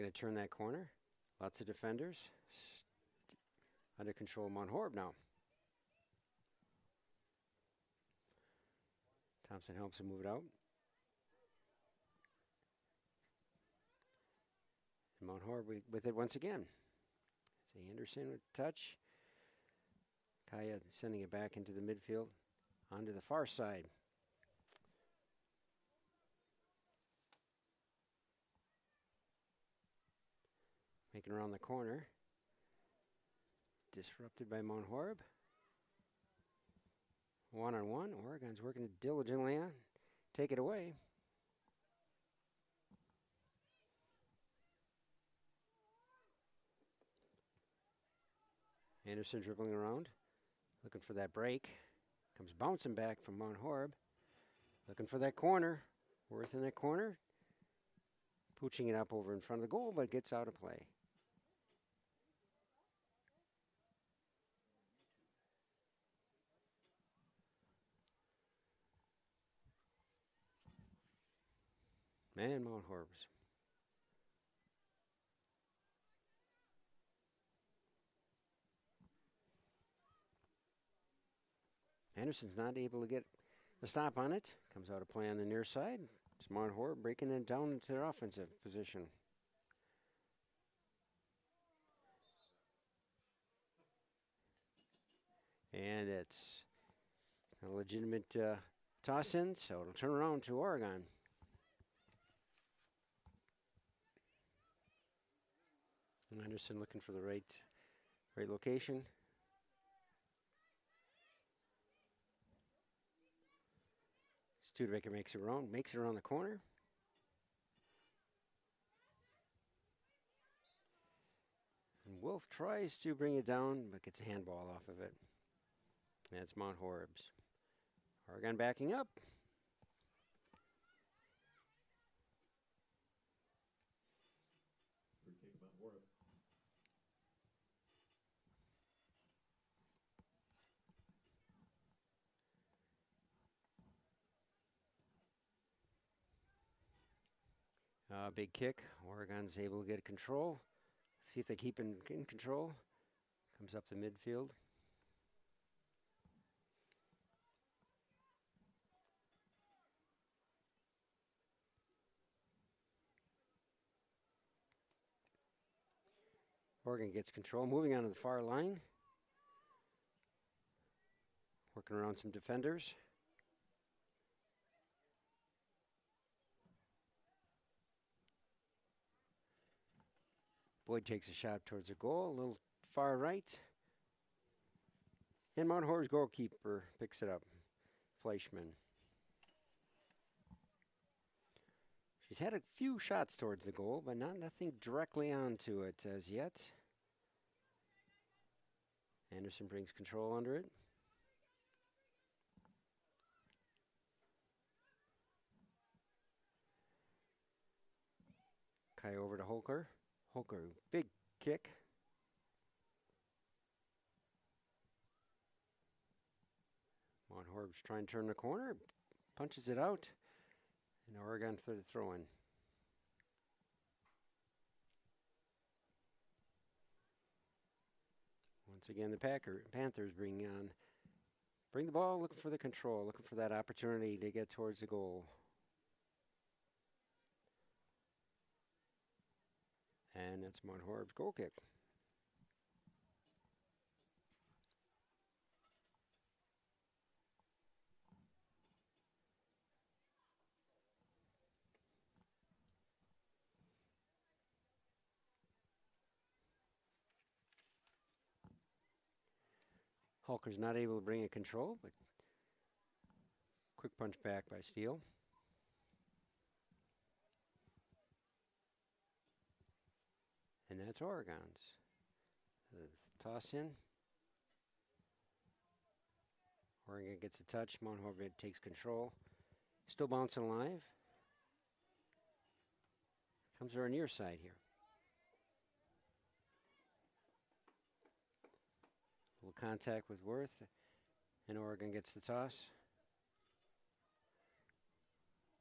Looking to turn that corner. Lots of defenders. Under control of Mount Horeb now. Thompson helps him move it out. And Mount Horeb with it once again. So Anderson with touch. Kaya sending it back into the midfield onto the far side. Making around the corner. Disrupted by Mount Horeb. One-on-one. Oregon's working diligently on. Take it away. Anderson dribbling around. Looking for that break. Comes bouncing back from Mount Horeb. Looking for that corner. Worth in that corner. Pooching it up over in front of the goal, but gets out of play. Man, Mount Horeb's. Anderson's not able to get a stop on it. Comes out of play on the near side. It's Mount Horeb breaking it down into their offensive position. And it's a legitimate toss-in, so it'll turn around to Oregon. Anderson looking for the right location. Studebaker makes it around the corner. And Wolf tries to bring it down, but gets a handball off of it. That's Mount Horeb's. Oregon backing up. Free kick, Mount Horeb. Big kick. Oregon's able to get control. See if they keep in control. Comes up the midfield. Oregon gets control. Moving on to the far line. Working around some defenders. Boyd takes a shot towards the goal, a little far right. And Mount Horeb's goalkeeper picks it up, Fleischman. She's had a few shots towards the goal, but nothing directly onto it as yet. Anderson brings control under it. Kai over to Holker. Holker, big kick. Mount Horeb's trying to turn the corner, punches it out, and Oregon for the throw-in. Once again, the Panthers bring the ball, looking for the control, looking for that opportunity to get towards the goal. And that's Mount Horeb's goal kick. Holker's not able to bring it control, but quick punch back by Steele. And that's Oregon's. The toss in. Oregon gets a touch. Mount Horeb takes control. Still bouncing alive. Comes to our near side here. A little contact with Worth. And Oregon gets the toss.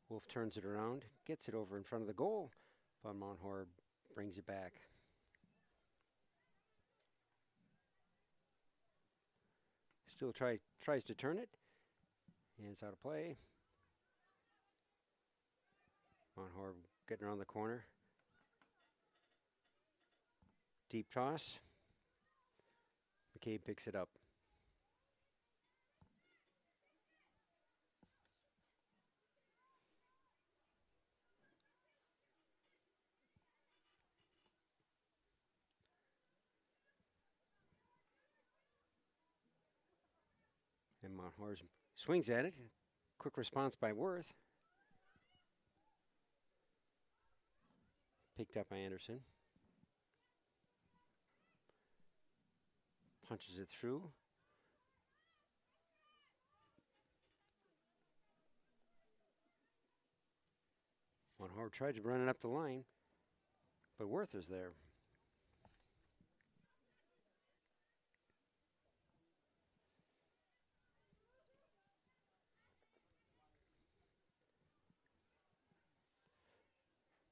Wolf turns it around. Gets it over in front of the goal. But Mount Horeb brings it back. Still tries to turn it. And it's out of play. Mount Horeb getting around the corner. Deep toss. McCabe picks it up. And Mount Horeb swings at it. Quick response by Worth. Picked up by Anderson. Punches it through. Mount Horeb tried to run it up the line, but Worth is there.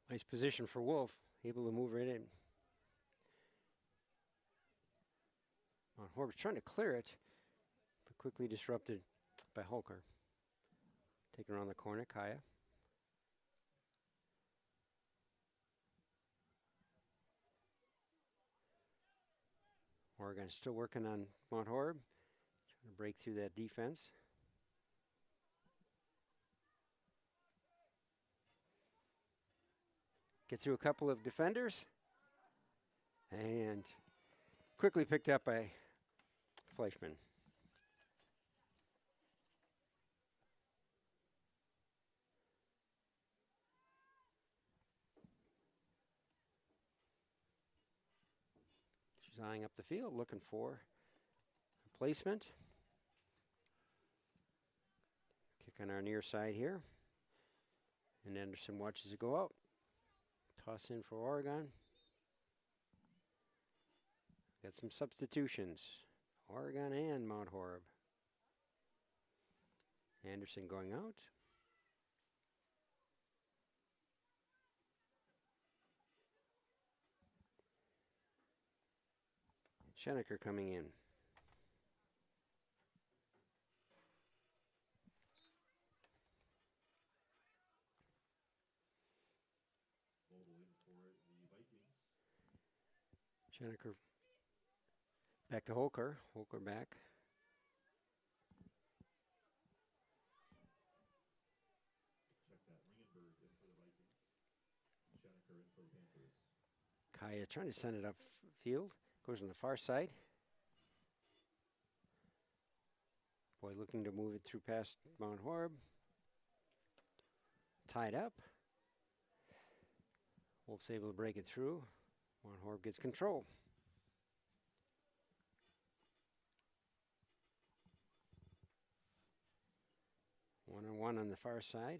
Nice position for Wolf, able to move right in. Mount Horeb's trying to clear it, but quickly disrupted by Holker. Taking around the corner, Kaya. Oregon still working on Mount Horeb, trying to break through that defense. Get through a couple of defenders, and quickly picked up by Fleischman. She's eyeing up the field, looking for a placement. Kick on our near side here. And Anderson watches it go out. Toss in for Oregon. Got some substitutions. Oregon and Mount Horeb. Anderson going out. Schenecker coming in. Schenecker back to Holker. Holker back. Check that. Ringenberg in for the Vikings. Schenecker in for the Panthers. Kaya trying to send it up field. Goes on the far side. Boy looking to move it through past Mount Horeb. Tied up. Wolf's able to break it through. Mount Horeb gets control. One-on-one on the far side.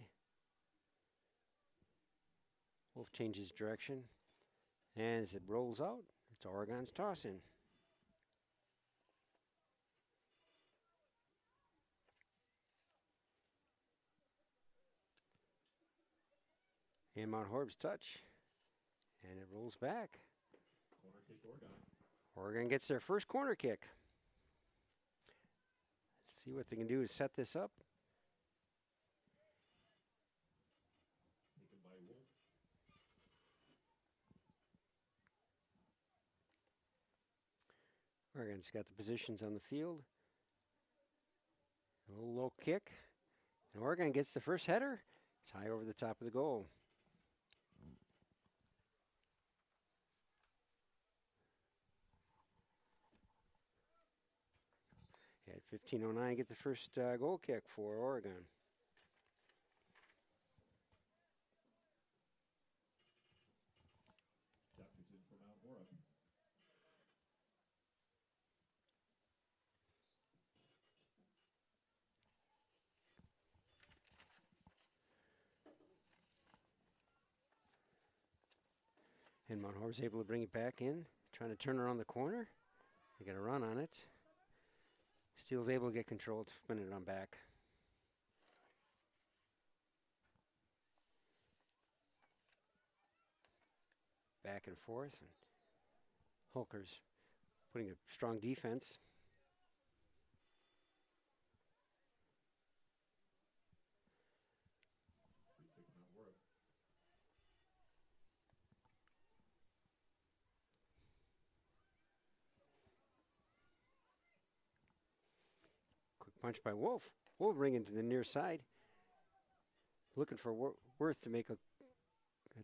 Wolf changes direction. And as it rolls out, it's Oregon's toss-in. And Mount Horeb's touch. And it rolls back. Corner kick, Oregon. Oregon gets their first corner kick. Let's see what they can do to set this up. Taken by Wolf. Oregon's got the positions on the field. A little low kick. And Oregon gets the first header. It's high over the top of the goal. At 15:09, get the first goal kick for Oregon. Captures in for Mount Horeb. And Mount Horeb's able to bring it back in, trying to turn around the corner. They got a run on it. Steele's able to get control to spin it on back. back and forth. And Holker's putting a strong defense. Free kick, Mount Horeb. Quick punch by Wolf. Wolf bringing to the near side. Looking for Worth to make a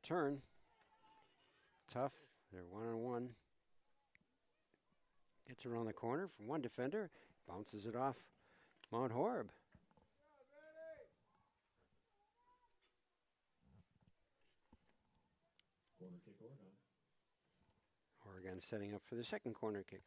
turn. Tough. They're one-on-one. Gets around the corner from one defender. Bounces it off Mount Horeb. Corner kick, Oregon. Oregon setting up for the second corner kick.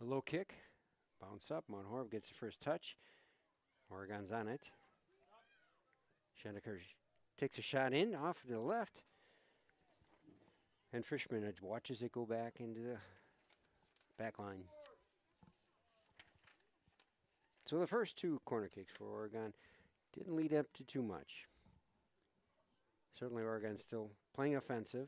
A low kick. Bounce up. Mount Horeb gets the first touch. Oregon's on it. Schoenecker takes a shot in off to the left. And Frischman watches it go back into the back line. So the first two corner kicks for Oregon didn't lead up to too much. Certainly Oregon's still playing offensive.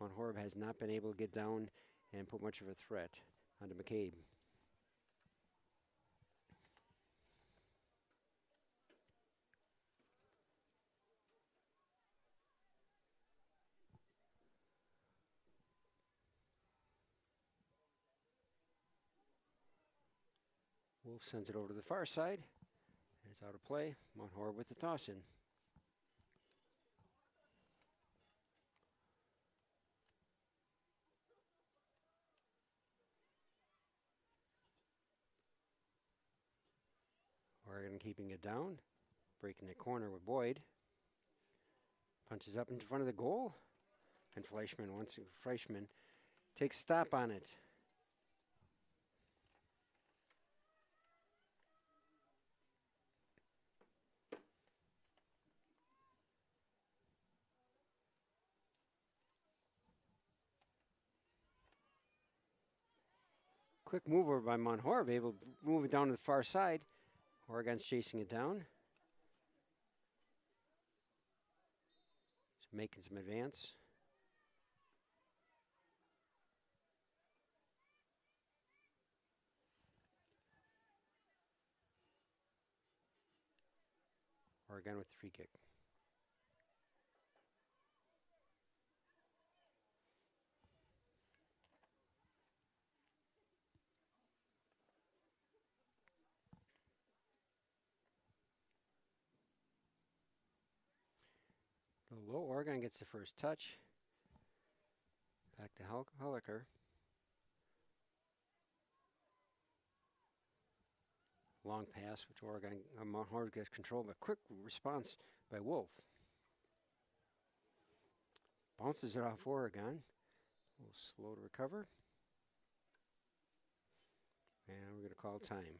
Mount Horeb has not been able to get down and put much of a threat onto McCabe. Wolf sends it over to the far side. It's out of play. Mount Horeb with the toss in. Oregon keeping it down. Breaking the corner with Boyd. Punches up in front of the goal. And Fleischman takes stop on it. Quick move over by Mount Horeb, able to move it down to the far side. Oregon's chasing it down. It's making some advance. Oregon with the free kick. Go low. Oregon gets the first touch. Back to Holliker. Long pass, which Oregon, Mount Horeb gets control, but quick response by Wolf. Bounces it off Oregon. A little slow to recover. And we're going to call time.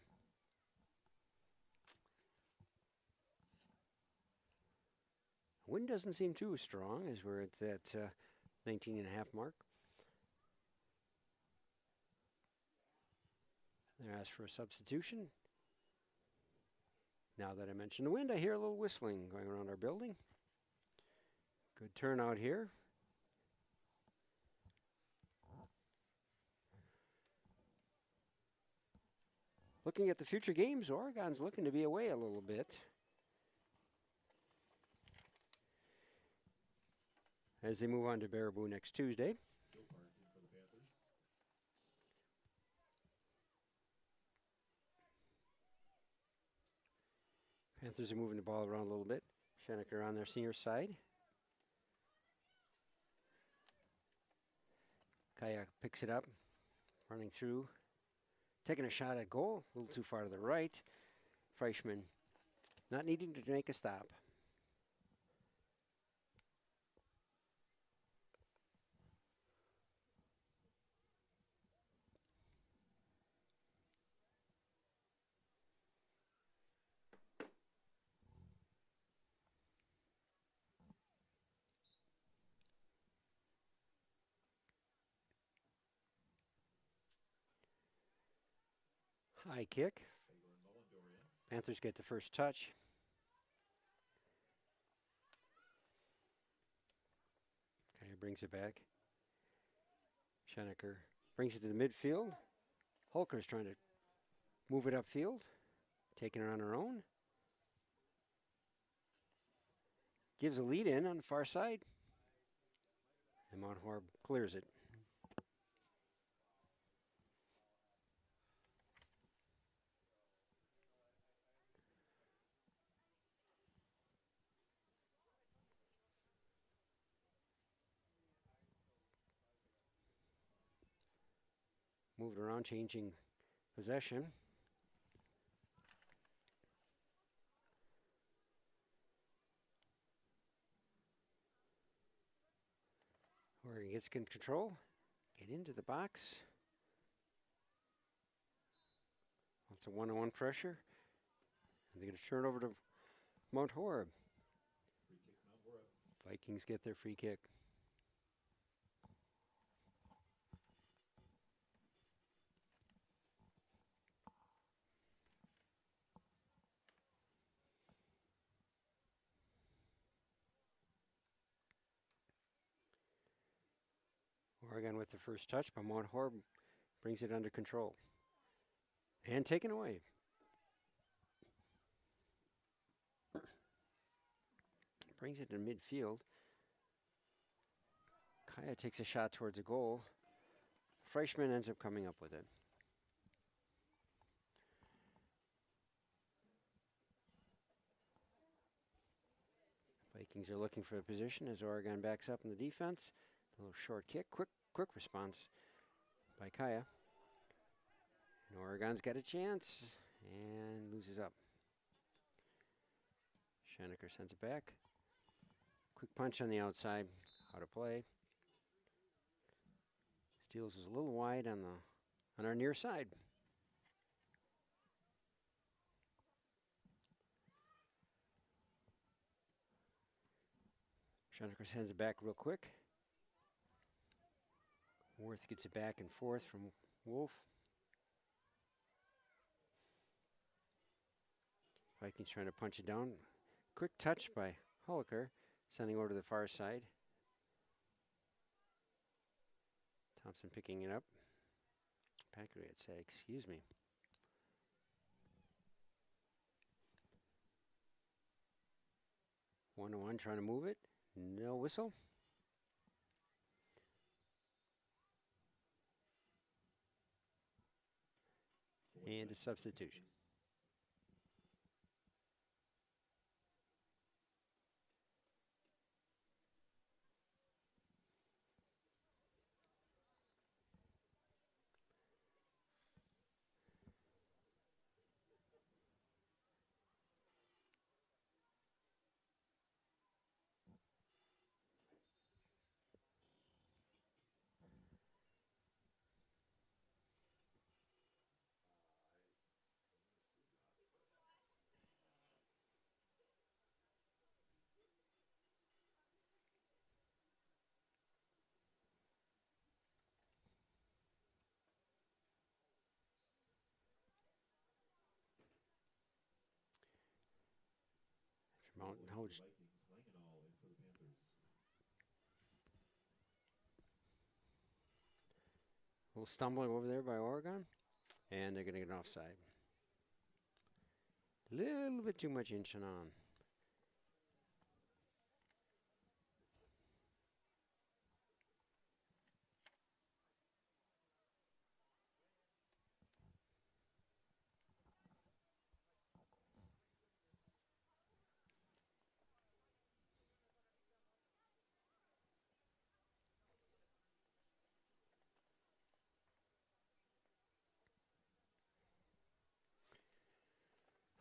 Wind doesn't seem too strong as we're at that 19.5 mark. They asked for a substitution. Now that I mentioned the wind, I hear a little whistling going around our building. Good turnout here. Looking at the future games, Oregon's looking to be away a little bit. As they move on to Baraboo next Tuesday. Still quarantine for the Panthers. Panthers are moving the ball around a little bit. Schoenecker on their senior side. Kayak picks it up, running through, taking a shot at goal, a little too far to the right. Fleischman not needing to make a stop. High kick. Hagar and Mullendorian. Panthers get the first touch. Kaya brings it back. Schoenecker brings it to the midfield. Holker's trying to move it upfield, taking it on her own. Gives a lead in on the far side. And Mount Horeb clears it. Moved around, changing possession. Oregon gets control. Get into the box. That's a one-on-one pressure. And they're going to turn over to Mount Horeb. Free kick, Mount Horeb. Vikings get their free kick. Oregon with the first touch, but Mount Horeb brings it under control. And taken away. Brings it to midfield. Kaya takes a shot towards the goal. Freshman ends up coming up with it. Vikings are looking for a position as Oregon backs up in the defense. A little short kick, quick response by Kaya. And Oregon's got a chance and loses up. Schoenecker sends it back. Quick punch on the outside, out of play. Steals is a little wide on our near side. Schoenecker sends it back real quick. Worth gets it back and forth from Wolf. Vikings trying to punch it down. Quick touch by Holker, sending over to the far side. Thompson picking it up. Packer, I'd say, excuse me. One-on-one, trying to move it. No whistle. And a substitution. Mountain Hoge. Vikings, Langenau in for the Panthers. A little stumbling over there by Oregon. And they're going to get an offside. Little bit too much inching on.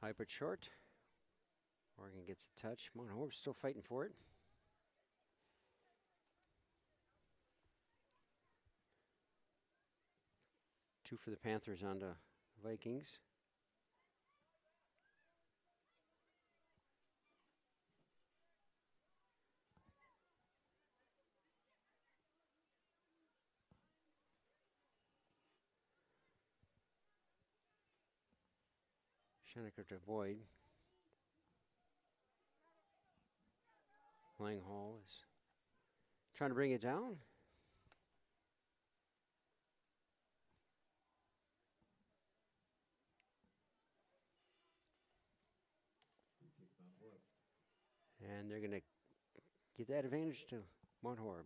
High but short. Oregon gets a touch. Mount Horeb's still fighting for it. Two for the Panthers on the Vikings. Schoenecker to Boyd. Langhall is trying to bring it down. Free kick, Mount Horeb. And they're going to give that advantage to Mount Horeb.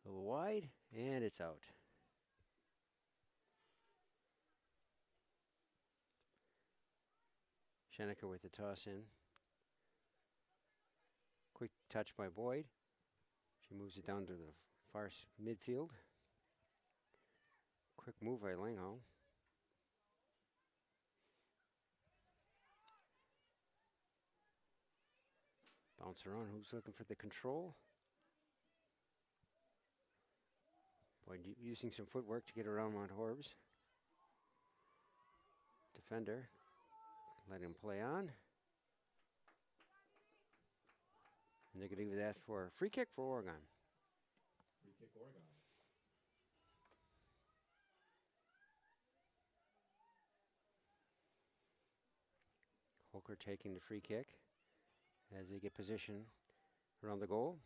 A little wide, and it's out. Schoenecker with the toss in. Quick touch by Boyd. She moves it down to the far midfield. Quick move by Langhall. Bounce around. Who's looking for the control? Boyd using some footwork to get around Mount Horeb's defender. Let him play on. And they're going to give that for a free kick for Oregon. Free kick, Oregon. Holker taking the free kick as they get position around the goal.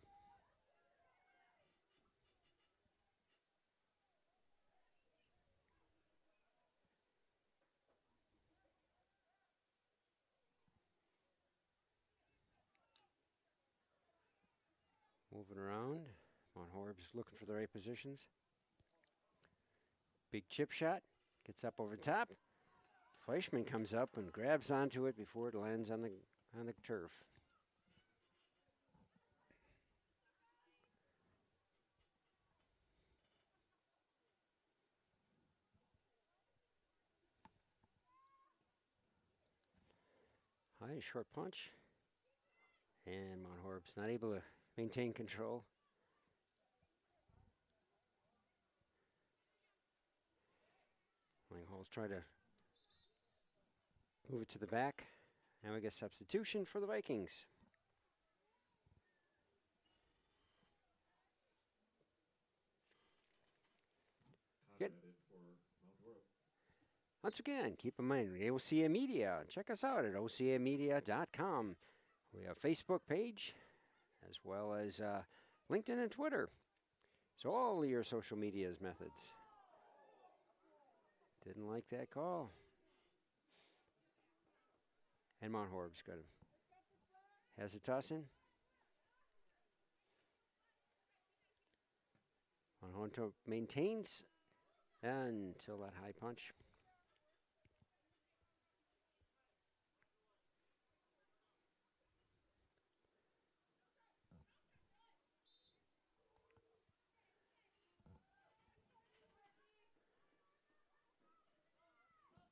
Moving around. Mount Horeb's looking for the right positions. Big chip shot. Gets up over the top. Fleischman comes up and grabs onto it before it lands on the turf. High short punch. And Mount Horeb's not able to maintain control. Langhall's trying to move it to the back. And we get substitution for the Vikings. Good. For Mount Horeb. Once again, keep in mind, OCA Media. Check us out at ocamedia.com. We have a Facebook page as well as LinkedIn and Twitter. So all your social media's methods. Didn't like that call. And Mount Horeb's got it. Has a toss in. Mount Horeb maintains until that high punch.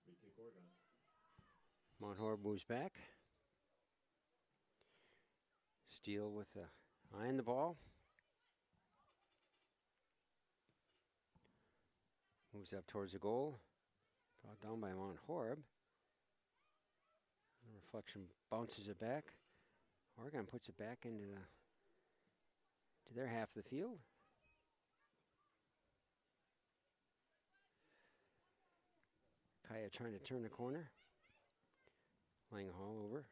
Free kick, Oregon. Mount Horeb moves back. Steele with the eye on the ball. Moves up towards the goal. Brought down by Mount Horeb. The reflection bounces it back. Oregon puts it back into their half of the field. Kaya trying to turn the corner. Langhall over.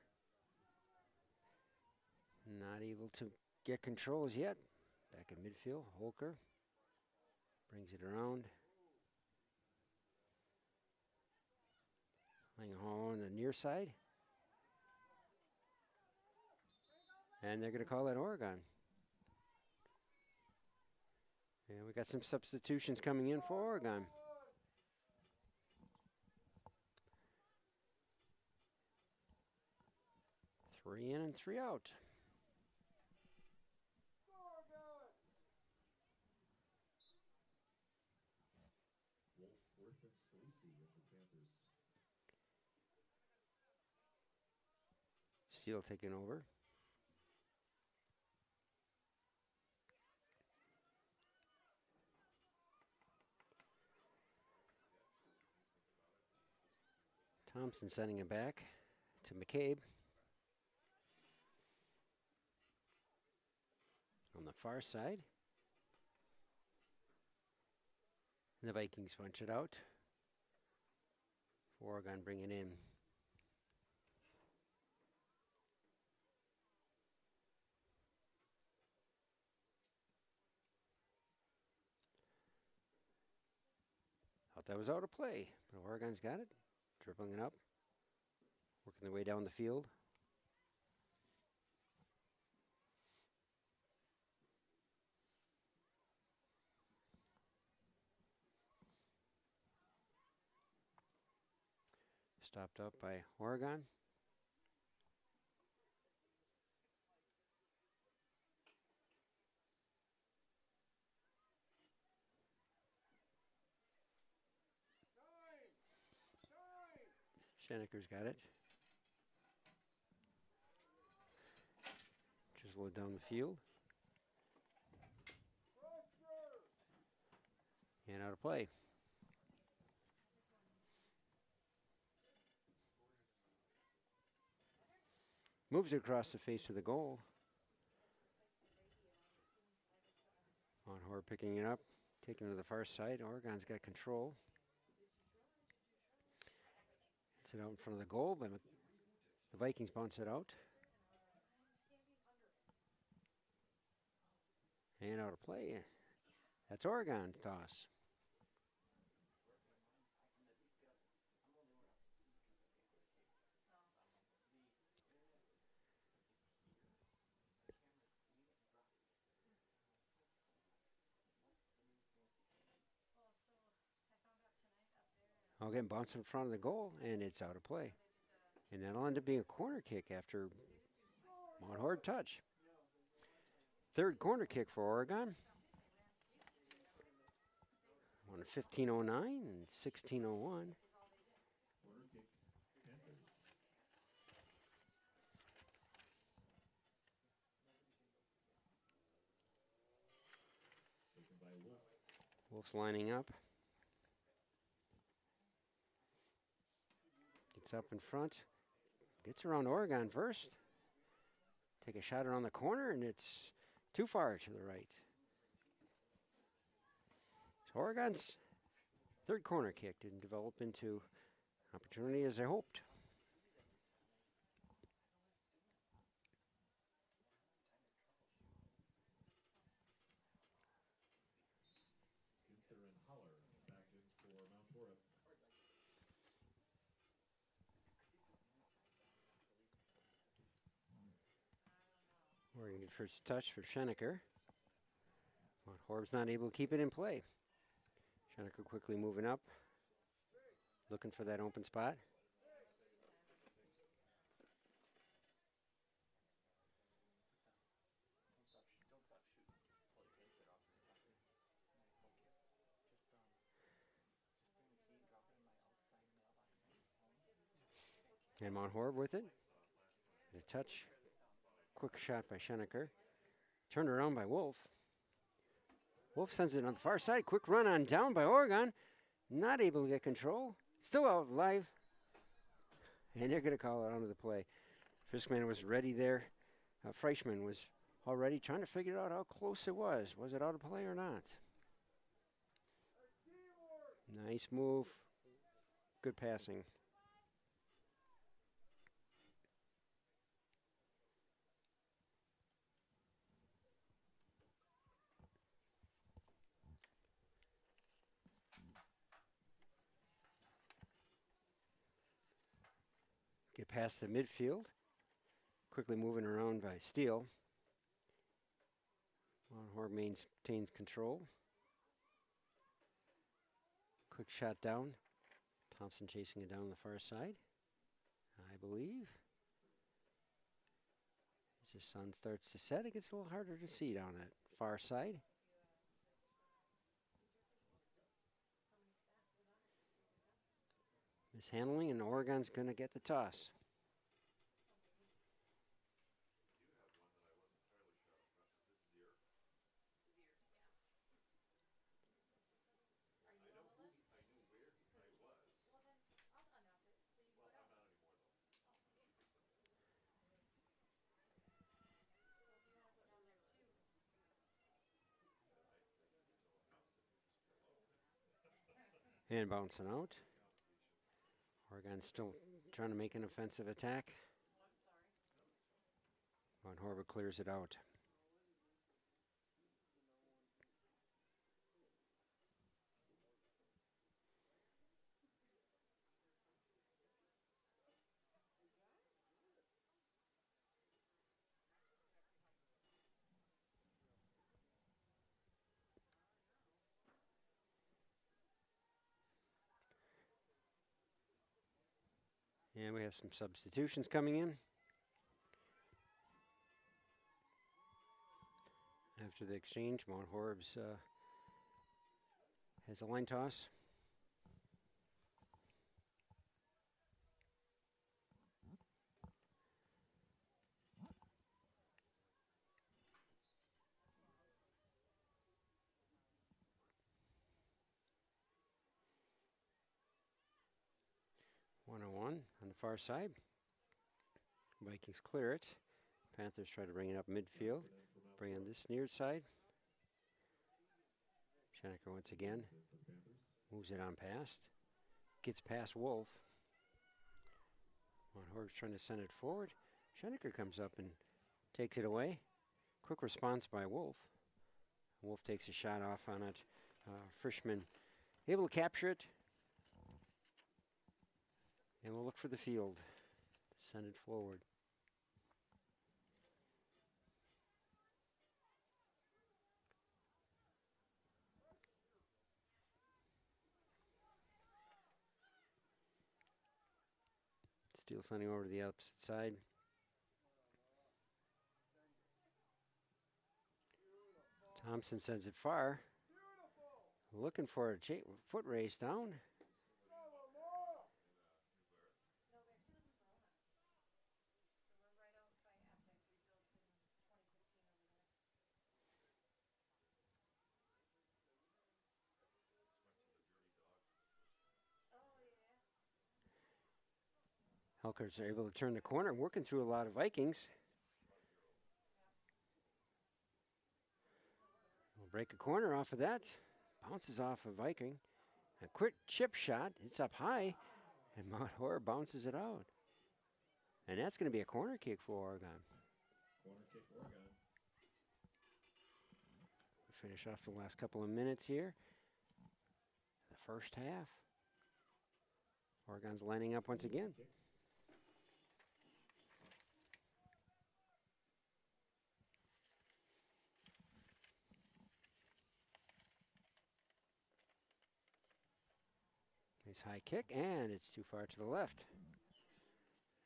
Not able to get control as yet. Back in midfield, Holker brings it around. Langhall on the near side. And they're going to call that Oregon. And we got some substitutions coming in for Oregon. Three in and three out. Wolfworth and Scalisi with the Panthers. Steele taking over. Thompson sending it back to McCabe. far side. And the Vikings punch it out. Oregon bring it in. Thought that was out of play, but Oregon's got it. Dribbling it up. Working their way down the field. Stopped up by Oregon. Scheneker's got it. Drizzle it down the field. And out of play. Moves it across the face of the goal. Horeb picking it up, taking it to the far side. Oregon's got control. It's it out in front of the goal, but the Vikings bounce it out. And out of play. That's Oregon's toss. Again, bounce in front of the goal, and it's out of play. And that'll end up being a corner kick after Mount Horeb touch. Third corner kick for Oregon. On 15:09 and 16:01. Corner kick, Panthers. Taken by Wolf. Wolf's lining up. Gets up in front. Gets around Oregon first. Take a shot around the corner, and it's too far to the right. So Oregon's third corner kick didn't develop into opportunity as they hoped. Panther and Holler back in for Mount Horeb. Oregon gets first touch for Scheneker. Mount Horeb's not able to keep it in play. Scheneker quickly moving up, looking for that open spot. And Mount Horeb with it. And a touch. Quick shot by Scheneker. Turned around by Wolf. Wolf sends it on the far side. Quick run on down by Oregon. Not able to get control. Still out live. And they're going to call it onto the play. Fiskman was ready there. Freischman was already trying to figure out how close it was. Was it out of play or not? Nice move. Good passing. Get past the midfield. Quickly moving around by Steele. Horeb maintains control. Quick shot down. Thompson chasing it down the far side, I believe. As the sun starts to set, it gets a little harder to see down that far side. Mishandling, and Oregon's going to get the toss. And bouncing out. Oregon still trying to make an offensive attack. Mount Horeb clears it out. And we have some substitutions coming in. After the exchange, Mount Horeb's has a line toss. One on the far side. Vikings clear it. Panthers try to bring it up midfield. Bring on this near side. Schoenecker once again moves it on past. Gets past Wolf. Mount Horeb's trying to send it forward. Schoenecker comes up and takes it away. Quick response by Wolf. Wolf takes a shot off on it. Frischman able to capture it. And we'll look for the field. Send it forward. Steele sending over to the opposite side. Thompson sends it far. Looking for a foot race down. Helkers are able to turn the corner, working through a lot of Vikings. We'll break a corner off of that. Bounces off a Viking. A quick chip shot. It's up high. And Mount Horeb bounces it out. And that's going to be a corner kick for Oregon. Corner kick, Oregon. We'll finish off the last couple of minutes here. The first half. Oregon's lining up once again. Nice high kick, and it's too far to the left.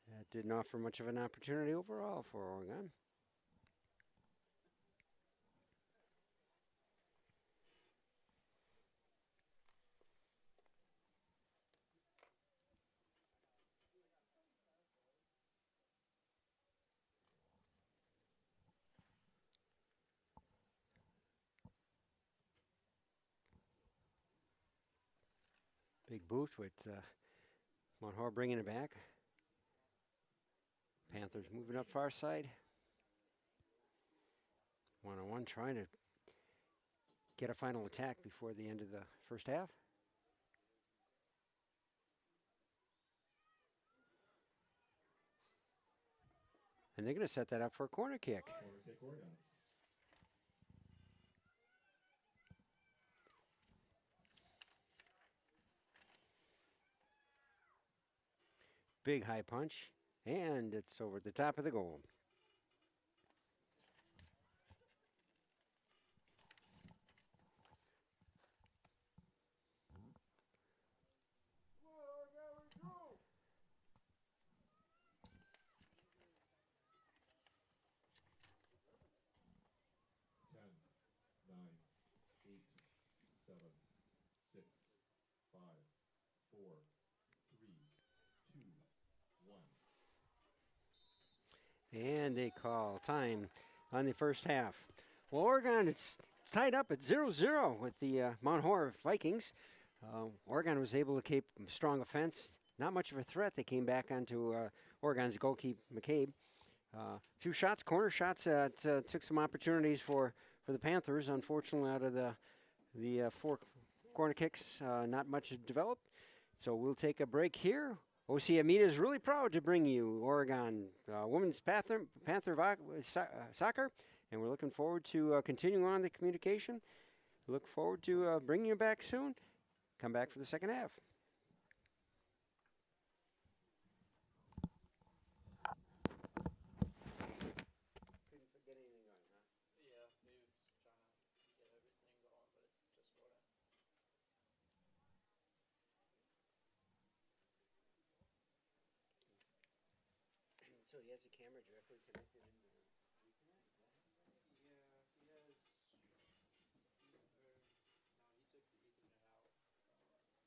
That didn't offer much of an opportunity overall for Oregon. Big boot with Mount Horeb bringing it back. Panthers moving up far side. One-on-one trying to get a final attack before the end of the first half. And they're going to set that up for a corner kick. Corner kick, Oregon. Big high punch, and it's over the top of the goal. And they call time on the first half. Well, Oregon, it's tied up at 0-0 with the Mount Horeb Vikings. Oregon was able to keep strong offense. Not much of a threat. They came back onto Oregon's goalkeeper, McCabe. A few shots, corner shots, took some opportunities for the Panthers. Unfortunately, out of the four corner kicks, not much developed. So we'll take a break here. OC Amita is really proud to bring you Oregon Women's Panther Soccer, and we're looking forward to continuing on the communication. Look forward to bringing you back soon. Come back for the second half. So he has a camera directly connected into the Ethernet? Is that how that is? Yeah, he has. No, he took the Ethernet out. I guess we tried putting it into that, but Weird.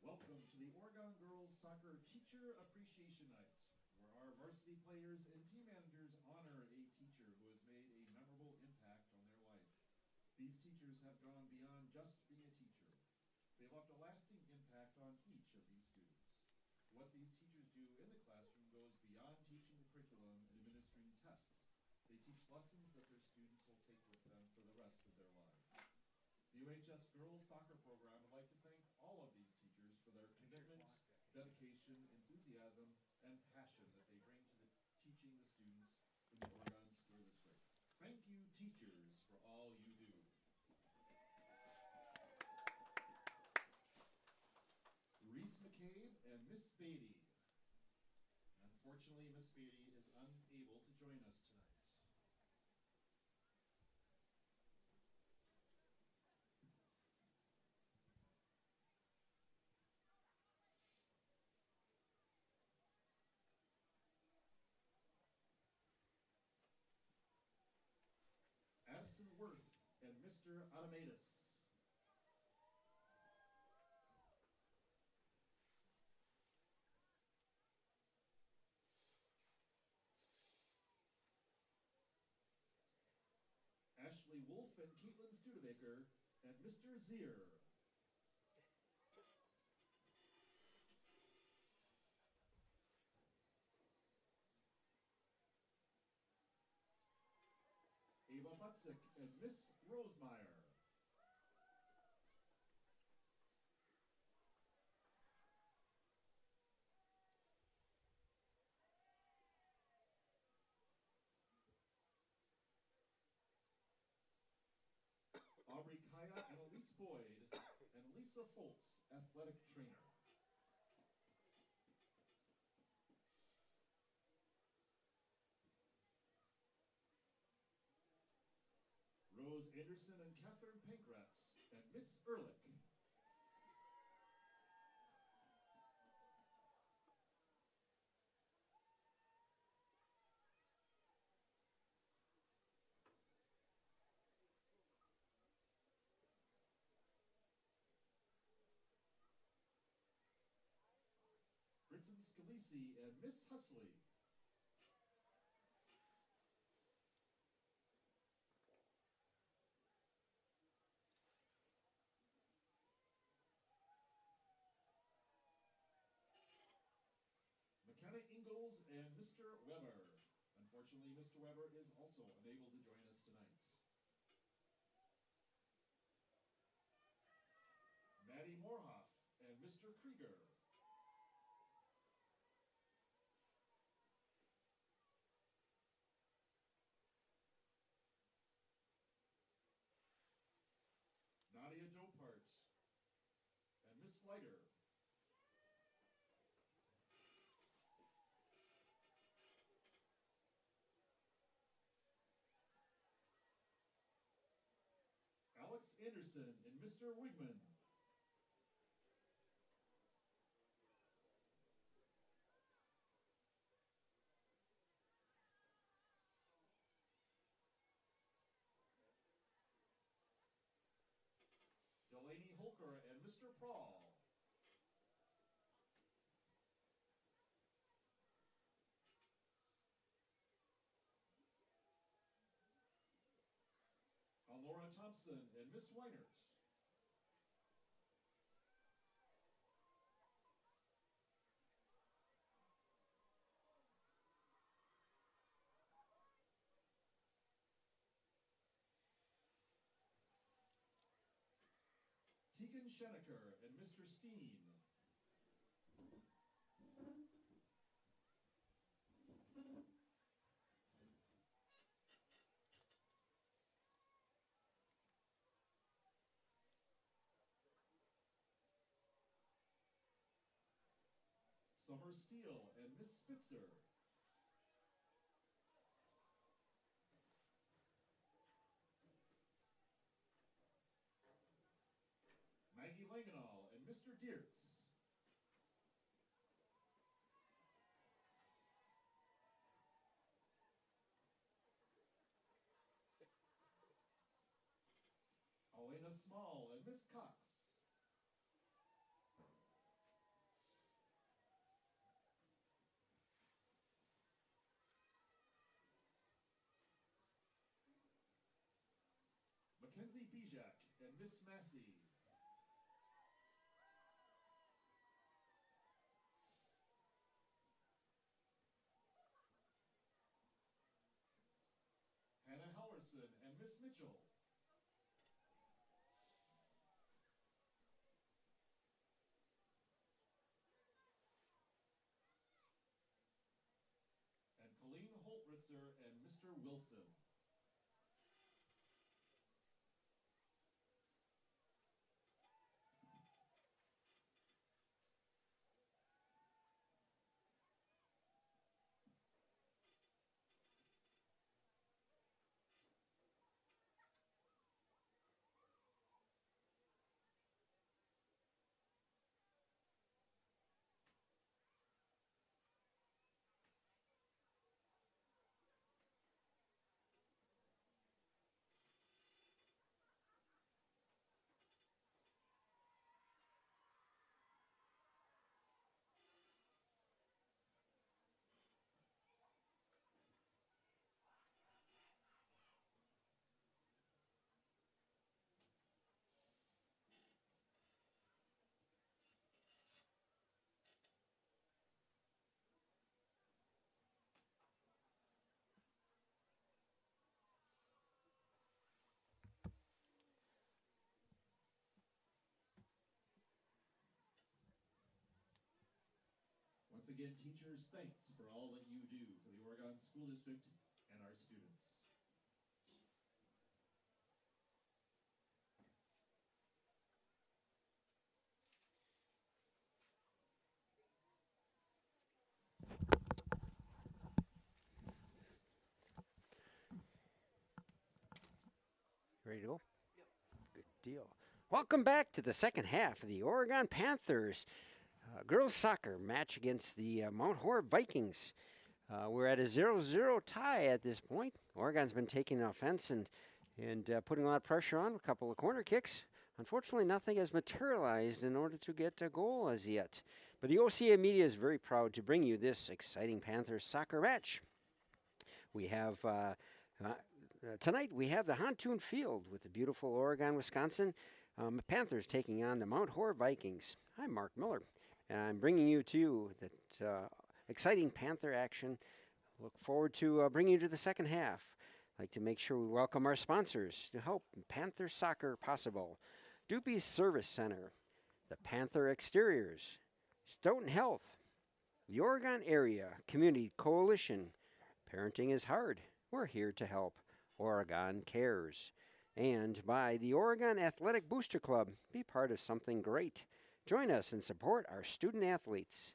Welcome to the Oregon Girls Soccer Teacher Appreciation Night, where our varsity players and team managers honor a teacher who has made a memorable impact on their life. These teachers have gone beyond just being a teacher. They left a lasting impact on each of these students. What these teachers do in the classroom goes beyond teaching the curriculum and administering tests. They teach lessons that their students will take with them for the rest of their lives. The UHS Girls Soccer Program would like to thank all of these teachers for their commitment, dedication, enthusiasm, and passion that they bring to teaching the students in the Oregon School District. Thank you, teachers, for all you do. Reese McCabe and Miss Beatty. Unfortunately, Miss Beatty is unable to join us tonight. Addison Worth and Mr. Automatus. Ashley Wolf and Caitlin Studebaker and Mr. Zier. Ava Butzik and Miss Rosemeyer. Aubrey Kaya and Elise Boyd, and Lisa Foltz, athletic trainer. Rose Anderson and Catherine Pankratz, and Miss Ehrlich. Britton Scalisi and Miss Husley. Ingalls and Mr. Weber. Unfortunately, Mr. Weber is also unable to join us tonight. Maddie Morhoff and Mr. Krieger. Nadia Dopart and Miss Slider. Alex Anderson and Mr. Wigman. Delaney Holker and Mr. Prawl. Laura Thompson and Miss Weinert. Tegan Schenecker and Mr. Steen. Summer Steele and Miss Spitzer. Maggie Langenall and Mr. Diertz. Elena Small and Miss Cox. Mackenzie Bijak and Miss Massey. Hannah Halverson and Miss Mitchell. And Colleen Holtritzer and Mr. Wilson. Once again, teachers, thanks for all that you do for the Oregon School District and our students. Ready to go? Yep. Good deal. Welcome back to the second half of the Oregon Panthers girls soccer match against the Mount Horeb Vikings. We're at a 0-0 tie at this point. Oregon's been taking offense and putting a lot of pressure on, a couple of corner kicks. Unfortunately, nothing has materialized in order to get a goal as yet. But the OCA media is very proud to bring you this exciting Panthers soccer match. We have tonight we have the Hontoon Field with the beautiful Oregon, Wisconsin Panthers taking on the Mount Horeb Vikings. I'm Mark Miller, and I'm bringing you that exciting Panther action. Look forward to bringing you to the second half. I'd like to make sure we welcome our sponsors to help Panther soccer possible. Doopy's Service Center, the Panther Exteriors, Stoughton Health, the Oregon Area Community Coalition. Parenting is hard. We're here to help. Oregon Cares. And by the Oregon Athletic Booster Club. Be part of something great. Join us and support our student athletes.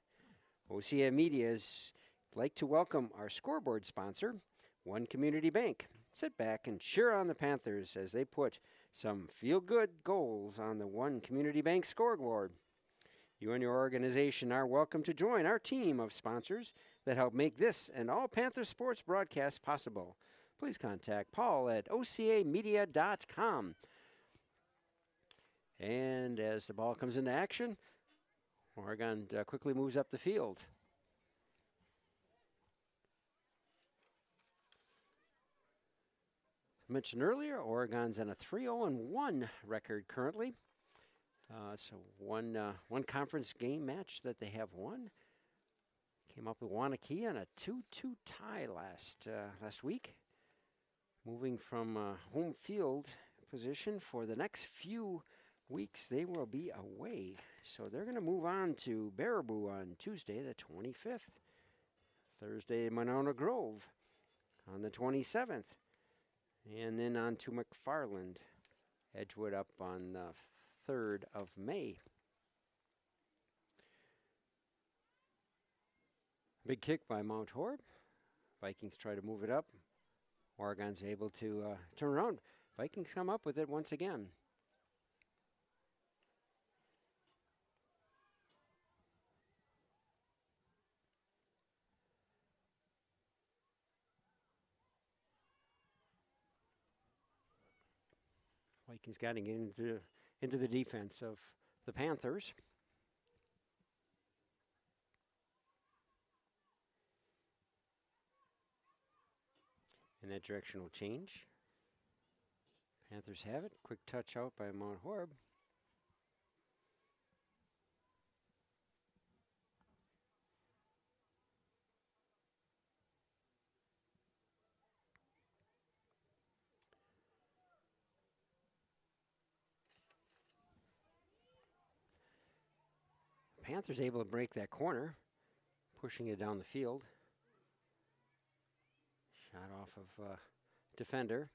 OCA Media's like to welcome our scoreboard sponsor, One Community Bank. Sit back and cheer on the Panthers as they put some feel-good goals on the One Community Bank scoreboard. You and your organization are welcome to join our team of sponsors that help make this and all Panther sports broadcasts possible. Please contact Paul at ocamedia.com. And as the ball comes into action, Oregon quickly moves up the field. I mentioned earlier, Oregon's on a 3-0-1 record currently. So one conference game match that they have won. Came up with Wanakee on a 2-2 tie last week. Moving from home field position for the next few weeks, they will be away. So they're going to move on to Baraboo on Tuesday, the 25th. Thursday, Monona Grove on the 27th. And then on to McFarland. Edgewood up on the 3rd of May. Big kick by Mount Horeb. Vikings try to move it up. Oregon's able to turn around. Vikings come up with it once again. Vikings getting into the defense of the Panthers. And that directional change. Panthers have it. Quick touch out by Mount Horeb. Panthers able to break that corner, pushing it down the field. Shot off of defender.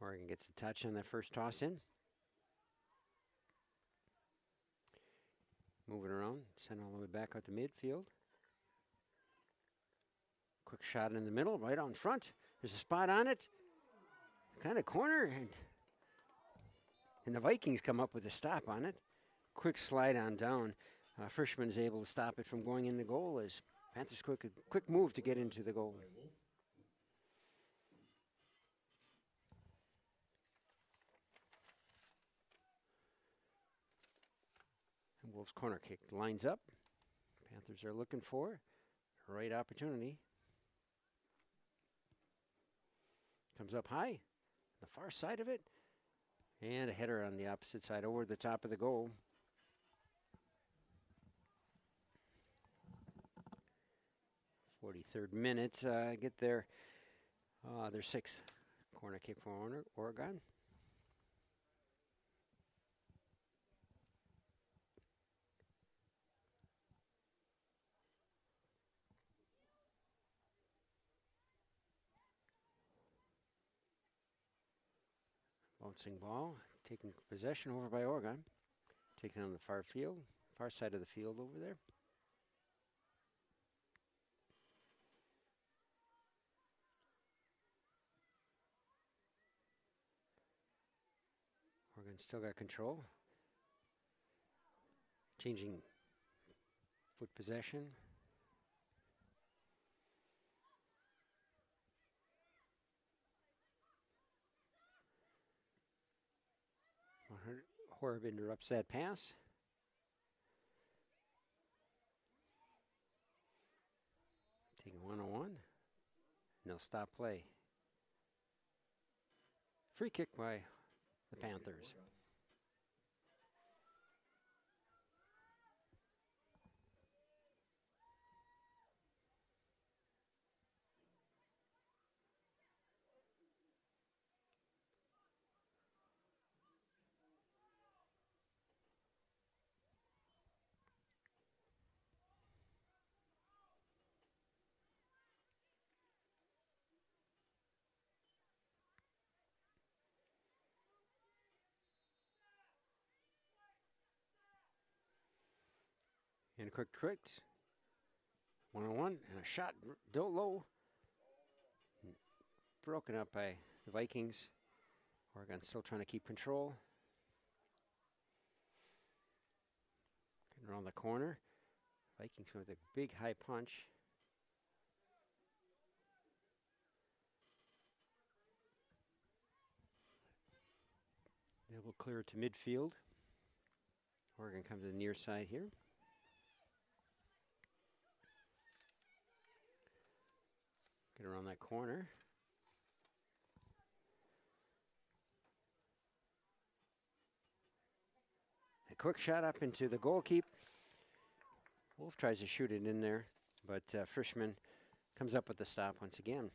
Oregon gets a touch on that first toss in. Moving around, send all the way back out to midfield. Quick shot in the middle, right on front. There's a spot on it. Kind of corner, and the Vikings come up with a stop on it. Quick slide on down. Frischman is able to stop it from going in the goal as Panthers quick move to get into the goal. And Wolf's corner kick lines up. Panthers are looking for the right opportunity. Comes up high, the far side of it, and a header on the opposite side over the top of the goal. .43rd minute, get their 6th corner kick for Oregon. Bouncing ball, taking possession over by Oregon. Takes it on the far side of the field over there. Oregon still got control. Changing foot possession. Horeb interrupts that pass. Taking 1-on-1. And they'll stop play. Free kick by the Panthers. And a quick 1-on-1 and a shot built low. Broken up by the Vikings. Oregon still trying to keep control. Getting around the corner. Vikings with a big high punch. They will clear it to midfield. Oregon comes to the near side here. Get around that corner. A quick shot up into the goalkeep. Wolf tries to shoot it in there, but Frischman comes up with the stop once again.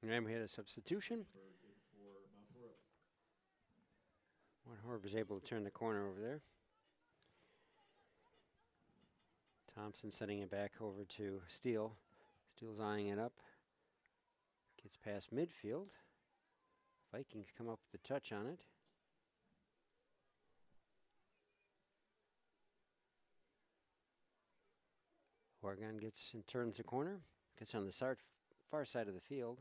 And we had a substitution. Mount Horeb was able to turn the corner over there. Thompson sending it back over to Steele. Steele's eyeing it up. Gets past midfield. Vikings come up with the touch on it. Oregon gets and turns the corner. Gets on the far side of the field.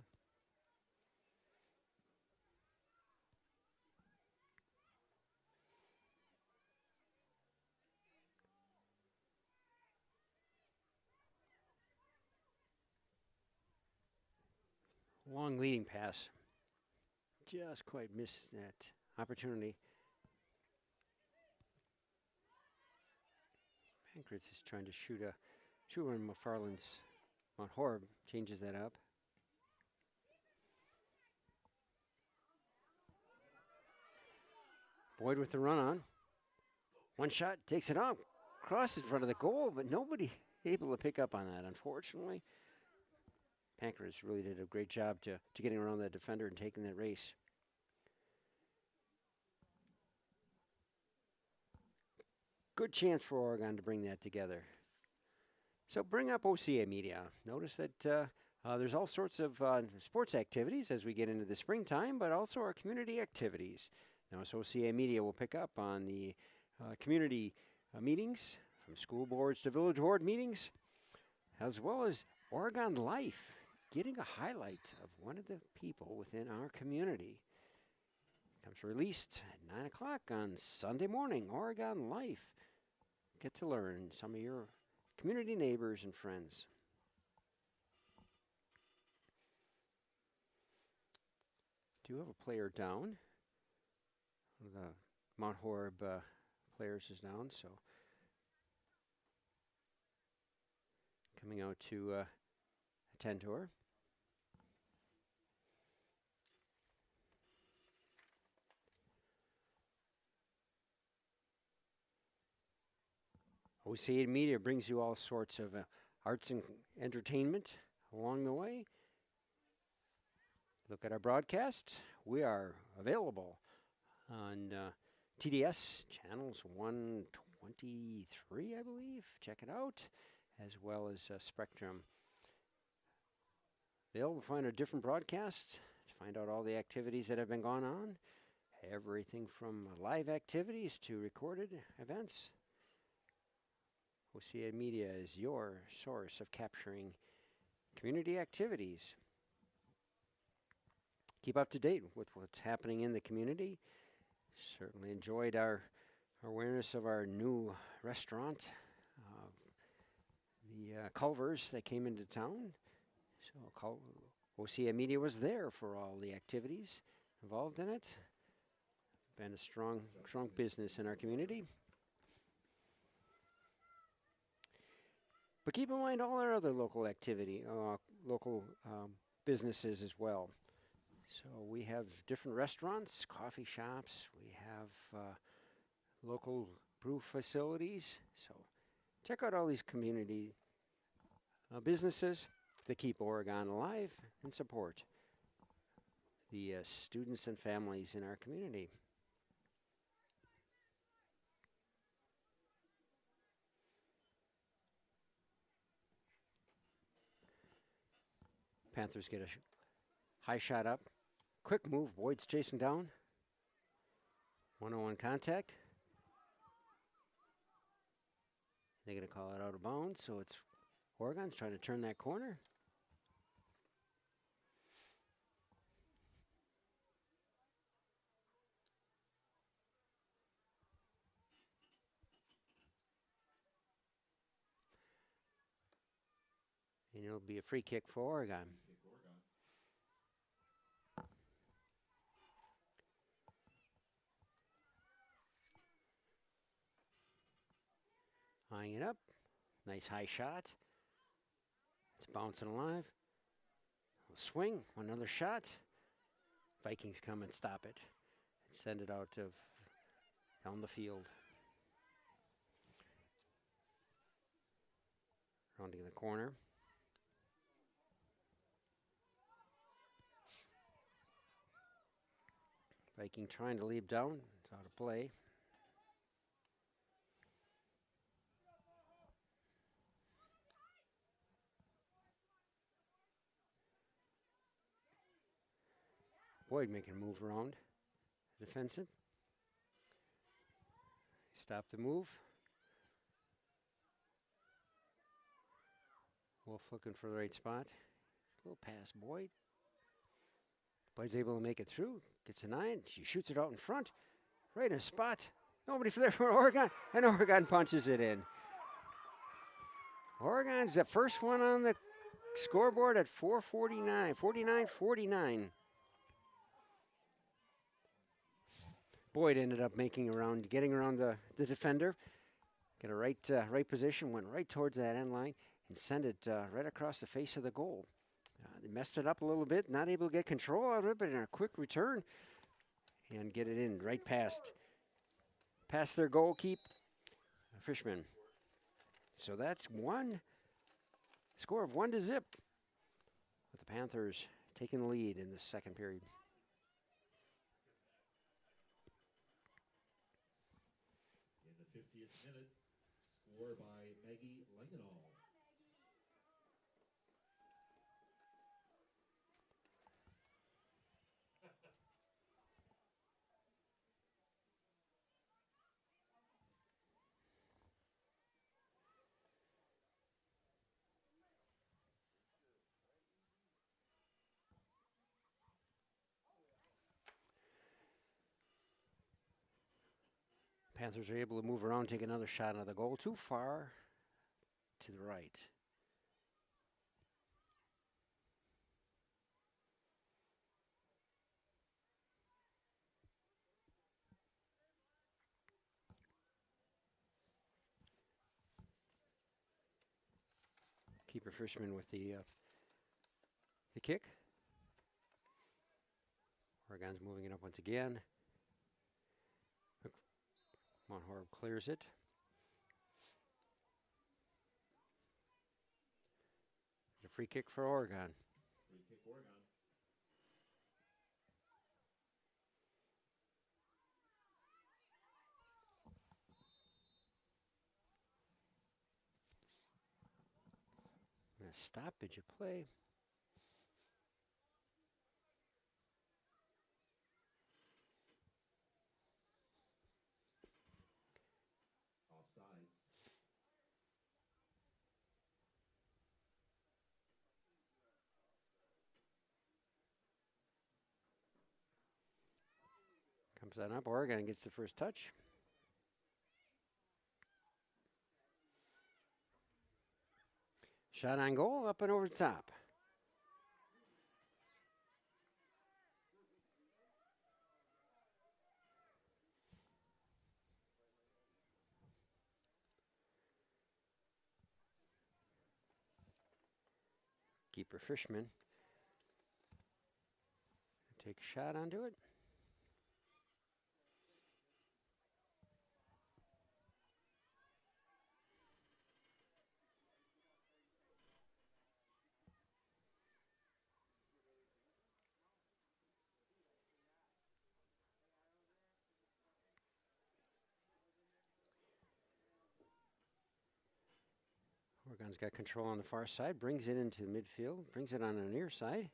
Long leading pass. Just quite missed that opportunity. Pankratz is trying to shoot one. McFarland's Mount Horeb changes that up. Boyd with the run on. One shot, takes it on, crosses in front of the goal, but nobody able to pick up on that, unfortunately. Pankratz really did a great job to getting around that defender and taking that race. Good chance for Oregon to bring that together. So bring up OCA Media. Notice that there's all sorts of sports activities as we get into the springtime, but also our community activities. Now, so OCA Media will pick up on the community meetings, from school boards to village board meetings, as well as Oregon Life, getting a highlight of one of the people within our community. Comes released at 9 o'clock on Sunday morning, Oregon Life. Get to learn some of your community neighbors and friends. Do have a player down. One of the Mount Horeb players is down, so coming out to attend to her. OCA Media brings you all sorts of arts and entertainment along the way. Look at our broadcast. We are available on TDS channels 123, I believe. Check it out, as well as Spectrum. Available to find our different broadcasts, to find out all the activities that have been going on, Everything from live activities to recorded events. OCA Media is your source of capturing community activities. Keep up to date with what's happening in the community. Certainly enjoyed our awareness of our new restaurant, the Culvers that came into town. So OCA Media was there for all the activities involved in it. Been a strong business in our community. But keep in mind all our other local activity, local businesses as well. So we have different restaurants, coffee shops. We have local brew facilities. So check out all these community businesses that keep Oregon alive and support the students and families in our community. Panthers get a high shot up. Quick move. Boyd's chasing down. 1-on-1 contact. They're going to call it out of bounds, so it's Oregon's trying to turn that corner. And it'll be a free kick for Oregon. Eyeing it up. Nice high shot. It's bouncing alive. Swing. Another shot. Vikings come and stop it. And send it out of down the field. Rounding the corner. Viking trying to leap down. It's out of play. Boyd making a move around. Defensive. Stop the move. Wolf looking for the right spot. A little pass, Boyd. Boyd's able to make it through. Gets a 9. She shoots it out in front. Right in a spot. Nobody there for Oregon. And Oregon punches it in. Oregon's the first one on the scoreboard at 4:49. 49-49. Boyd ended up getting around the defender. Get a right position, went right towards that end line, and sent it right across the face of the goal. They messed it up a little bit, not able to get control of it, but in a quick return, and get it in right past their goalkeeper, Fishman. So that's one score of 1-0, with the Panthers taking the lead in the second period. In the 50th minute, score by Maggie Langenall. Panthers are able to move around, take another shot at the goal. Too far to the right. Keeper Fishman with the kick. Oregon's moving it up once again. Horeb clears it. A free kick for Oregon. Free kick Oregon. A stoppage of play. that up. Oregon gets the first touch. Shot on goal, up and over the top. Keeper Fishman. Take a shot onto it. Oregon's got control on the far side, brings it into midfield, brings it on the near side.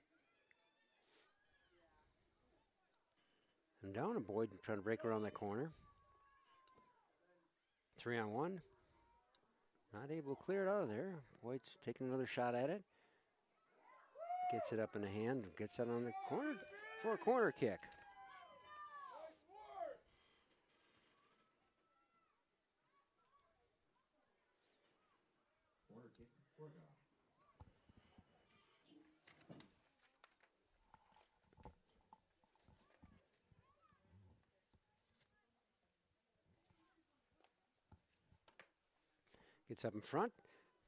And down, and Boyd trying to break around that corner. 3-on-1. Not able to clear it out of there. Boyd's taking another shot at it. Gets it up in the hand, gets it on the corner for a corner kick. Corner kick, Oregon. Gets up in front.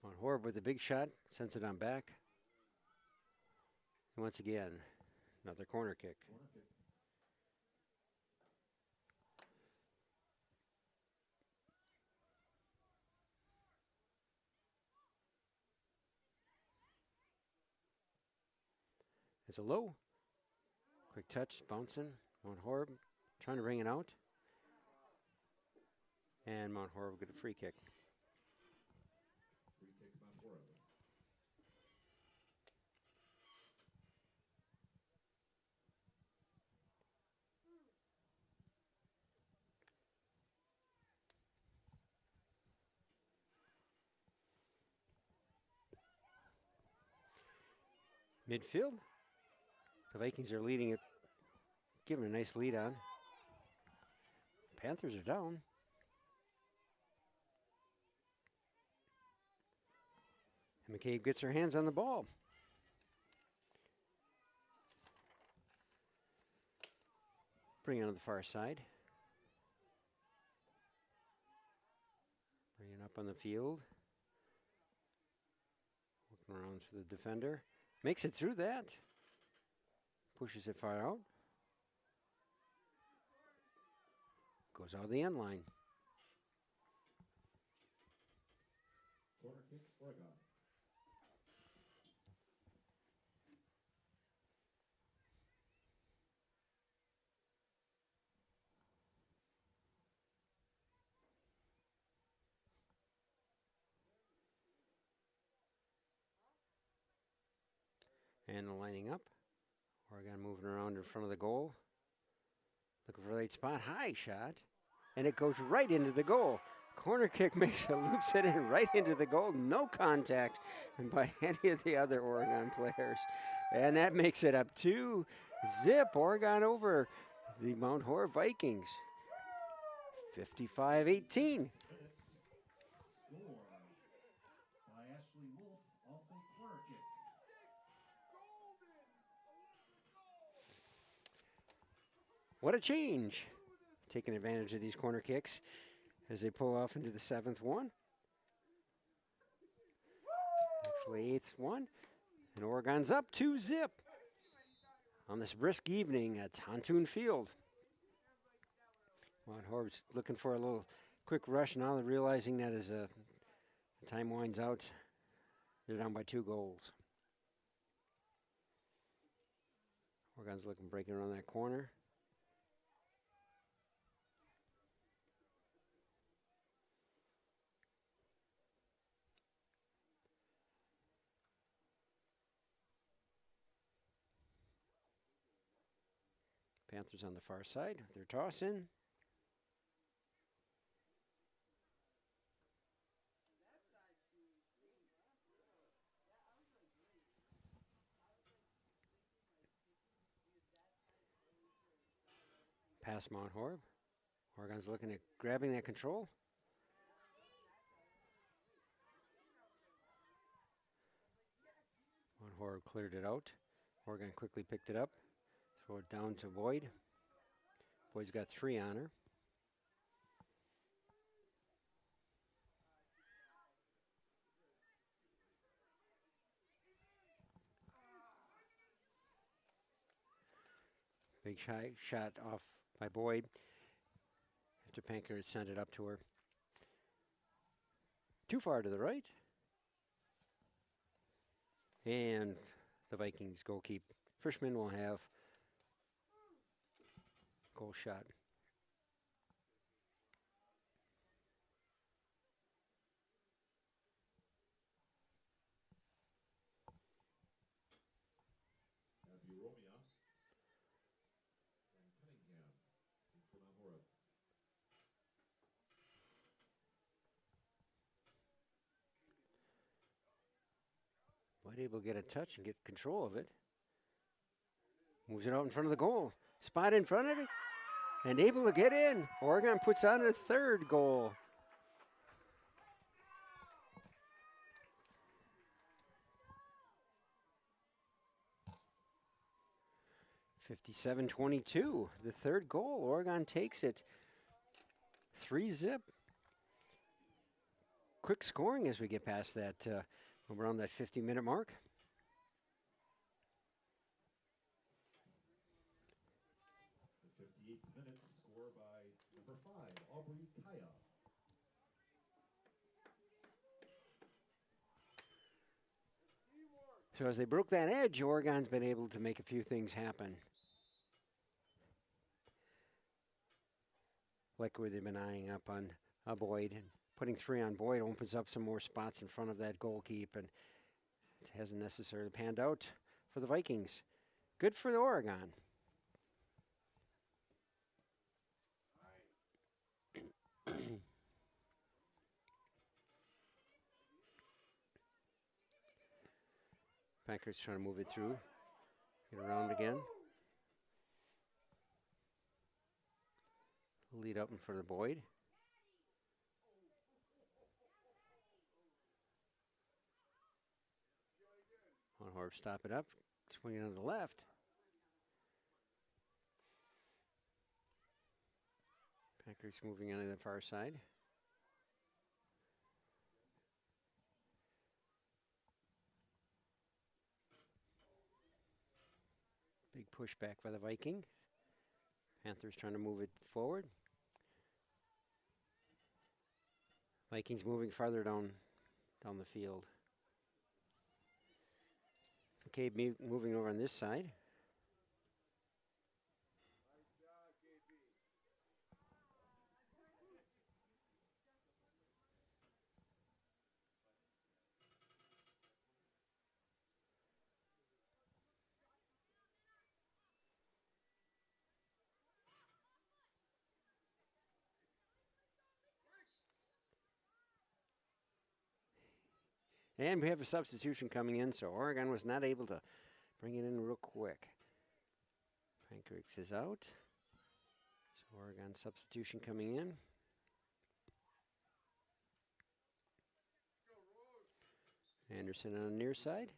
On Horeb with a big shot, sends it on back. And once again, another corner kick. Corner kick. It's a low. Quick touch, bouncing. Mount Horeb trying to bring it out. And Mount Horeb get a free kick. Free kick, Mount Horeb. Midfield. The Vikings are leading it, giving a nice lead on. Panthers are down. And McCabe gets her hands on the ball. Bring it on the far side. Bring it up on the field. Looking around for the defender. Makes it through that. Pushes it far out. Goes out of the end line. Corner kick, Oregon. And lining up. Oregon moving around in front of the goal. Looking for the right spot. High shot. And it goes right into the goal. Corner kick makes it, loops it in right into the goal. No contact by any of the other Oregon players. And that makes it up 2-0. Oregon over the Mount Horeb Vikings. 55-18. Score by Ashley Wolf off a corner kick. What a change. Taking advantage of these corner kicks as they pull off into the 7th one. Actually 8th one. And Oregon's up 2-0 on this brisk evening at Pontoon Field. Mount Horeb's looking for a little quick rush now. They're realizing that as the time winds out, they're down by 2 goals. Oregon's looking breaking around that corner. Panthers on the far side. They're tossing. past Mount Horeb. Oregon's looking at grabbing that control. Mount Horeb cleared it out. Oregon quickly picked it up. Throw it down to Boyd. Boyd's got 3 on her. Big shot off by Boyd after Panther had sent it up to her. Too far to the right. And the Vikings goalkeeper. Frischman will have goal shot. Boyd able to get a touch and get control of it. Moves it out in front of the goal. Spot in front of it. And able to get in. Oregon puts on a 3rd goal. (57-22). The 3rd goal. Oregon takes it. 3-zip. Quick scoring as we get past that, around that 50-minute mark. The 58th minute, score by number 5, Aubrey Kaya. So as they broke that edge, Oregon's been able to make a few things happen. Like where they've been eyeing up on Boyd, and putting 3 on Boyd opens up some more spots in front of that goalkeep, and it hasn't necessarily panned out for the Vikings. Good for the Oregon. Panther's trying to move it through. Get around again. Lead up in front of Boyd. On Horeb, stop it up. Swing it on the left. Panther's moving onto the far side. Big pushback by the Viking. Panther's trying to move it forward. Vikings moving farther down the field. Okay, moving over on this side. And we have a substitution coming in, so Oregon was not able to bring it in real quick. Frankrix is out. So Oregon substitution coming in. Anderson on the near side.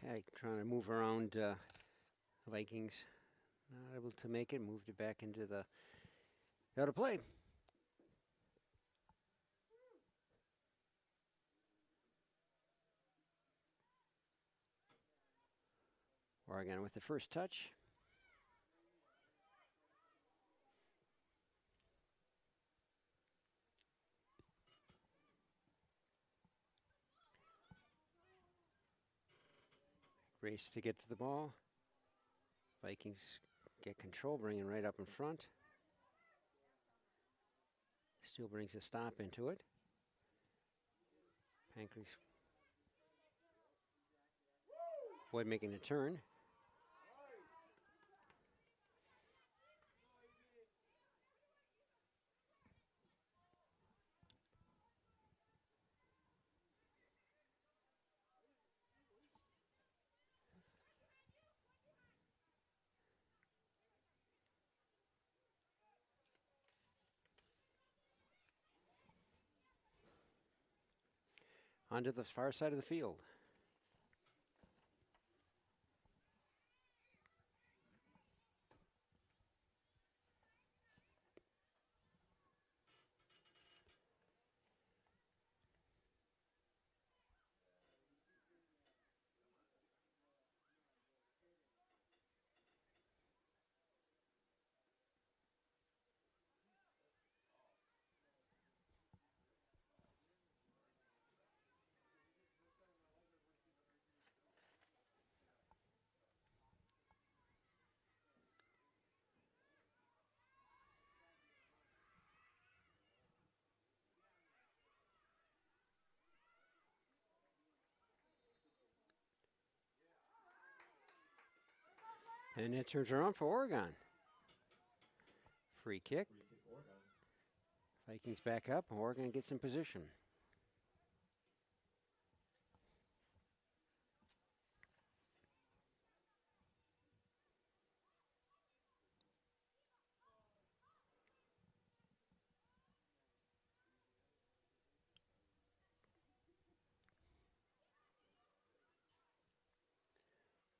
Okay, trying to move around Vikings. Not able to make it. Moved it back into the out of play. Oregon with the first touch. Race to get to the ball. Vikings get control, bringing right up in front. Still brings a stop into it. Pankrix. Boyd making a turn. onto the far side of the field. And it turns around for Oregon. Free kick. Free kick, Oregon. Vikings back up. Oregon gets in position.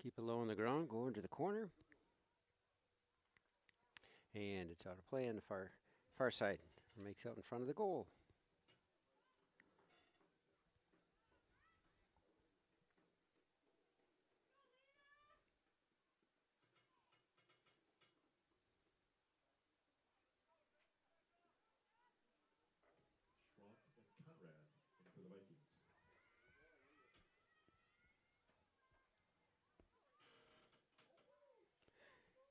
Keep it low on the ground. Go into the corner. And it's out of play on the far side. Makes out in front of the goal. Schronk and Conrad in for the Vikings.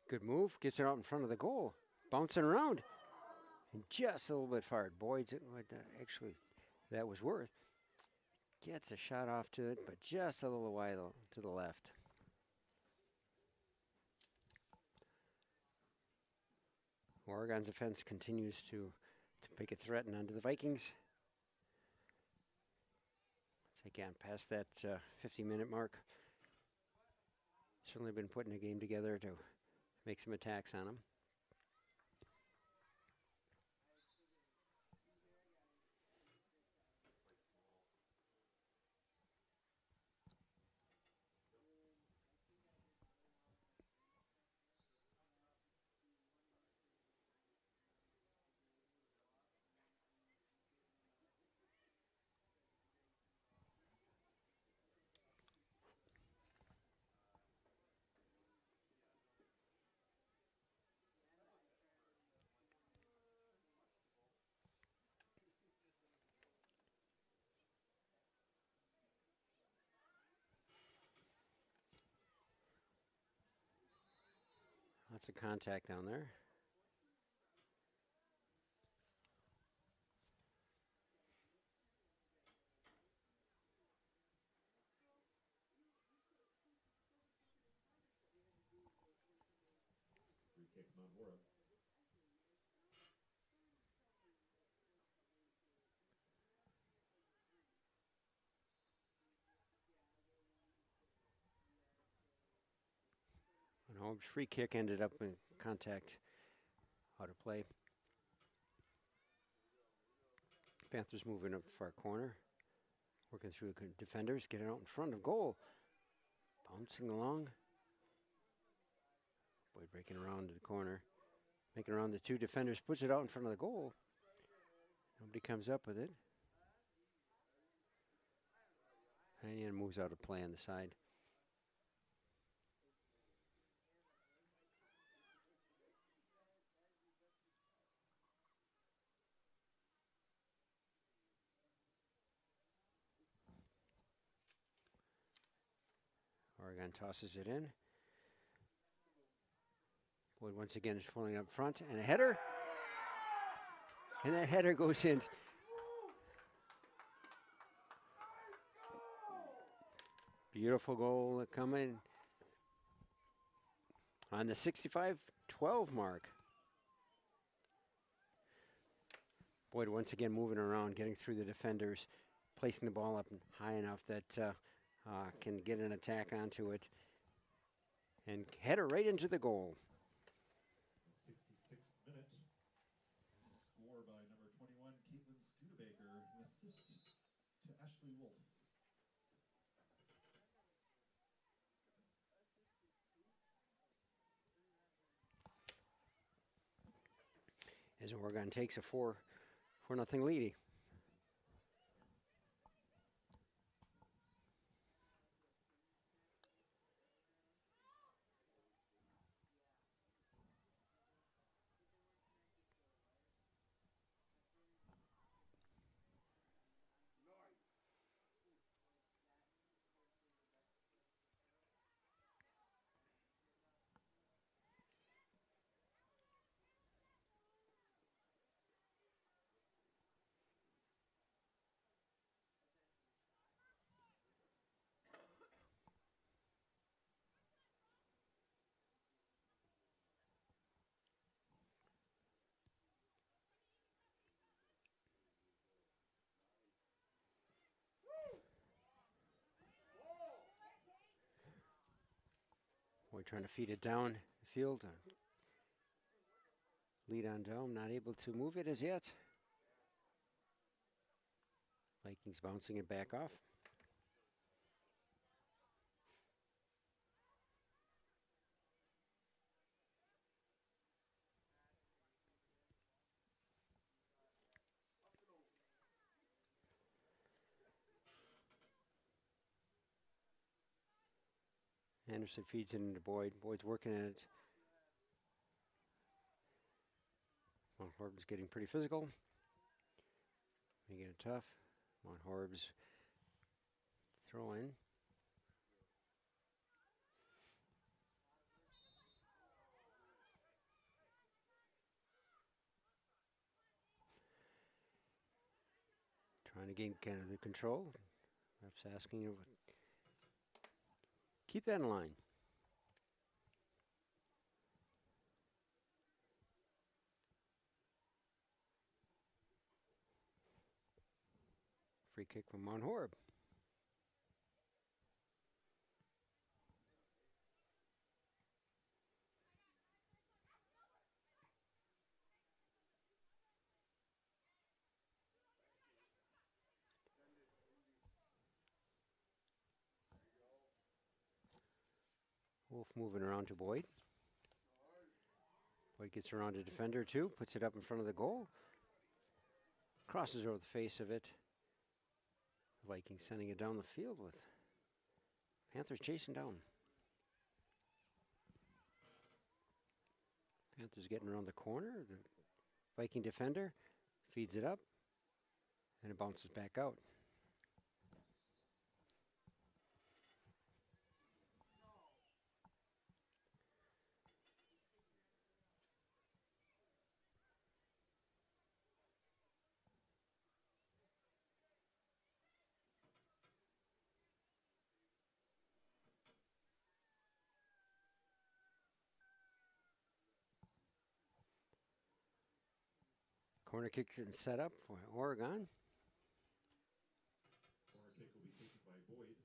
Good move. Gets it out in front of the goal. Bouncing around. And just a little bit fired. Boyd's actually, that was worth. Gets a shot off to it, but just a little wide to the left. Oregon's offense continues to make a threat onto the Vikings. Once again, past that 50-minute mark. Certainly been putting a game together to make some attacks on them. Lots of contact down there. Free kick, Mount Horeb. And Hobbs' free kick ended up in contact out of play. Panthers moving up the far corner. Working through the defenders, getting out in front of goal. Bouncing along. Boyd breaking around to the corner. Making around the two defenders, puts it out in front of the goal. Nobody comes up with it. And he moves out of play on the side. Oregon tosses it in. Boyd once again is pulling up front, and a header. And that header goes in. Beautiful goal coming on the 65-12 mark. Boyd once again moving around, getting through the defenders, placing the ball up high enough that can get an attack onto it. And header right into the goal. 66th minute. Score by number 21, Caitlin Studebaker. An assist to Ashley Wolf. as Oregon takes a 4-0 lead. We're trying to feed it down the field. Lead on dome, not able to move it as yet. Vikings bouncing it back off. Anderson feeds it into Boyd. Boyd's working at it. Mount Horeb's getting pretty physical. Making it tough. Mount Horeb's throw in. Trying to gain kind of the control. Ref's asking him, keep that in line. Free kick from Mount Horeb. Wolf moving around to Boyd. Boyd gets around a defender too, puts it up in front of the goal. Crosses over the face of it. Vikings sending it down the field with Panthers chasing down. Panthers getting around the corner. The Viking defender feeds it up and it bounces back out. Corner kick and set up for Oregon. Corner kick will be taken by Boyd.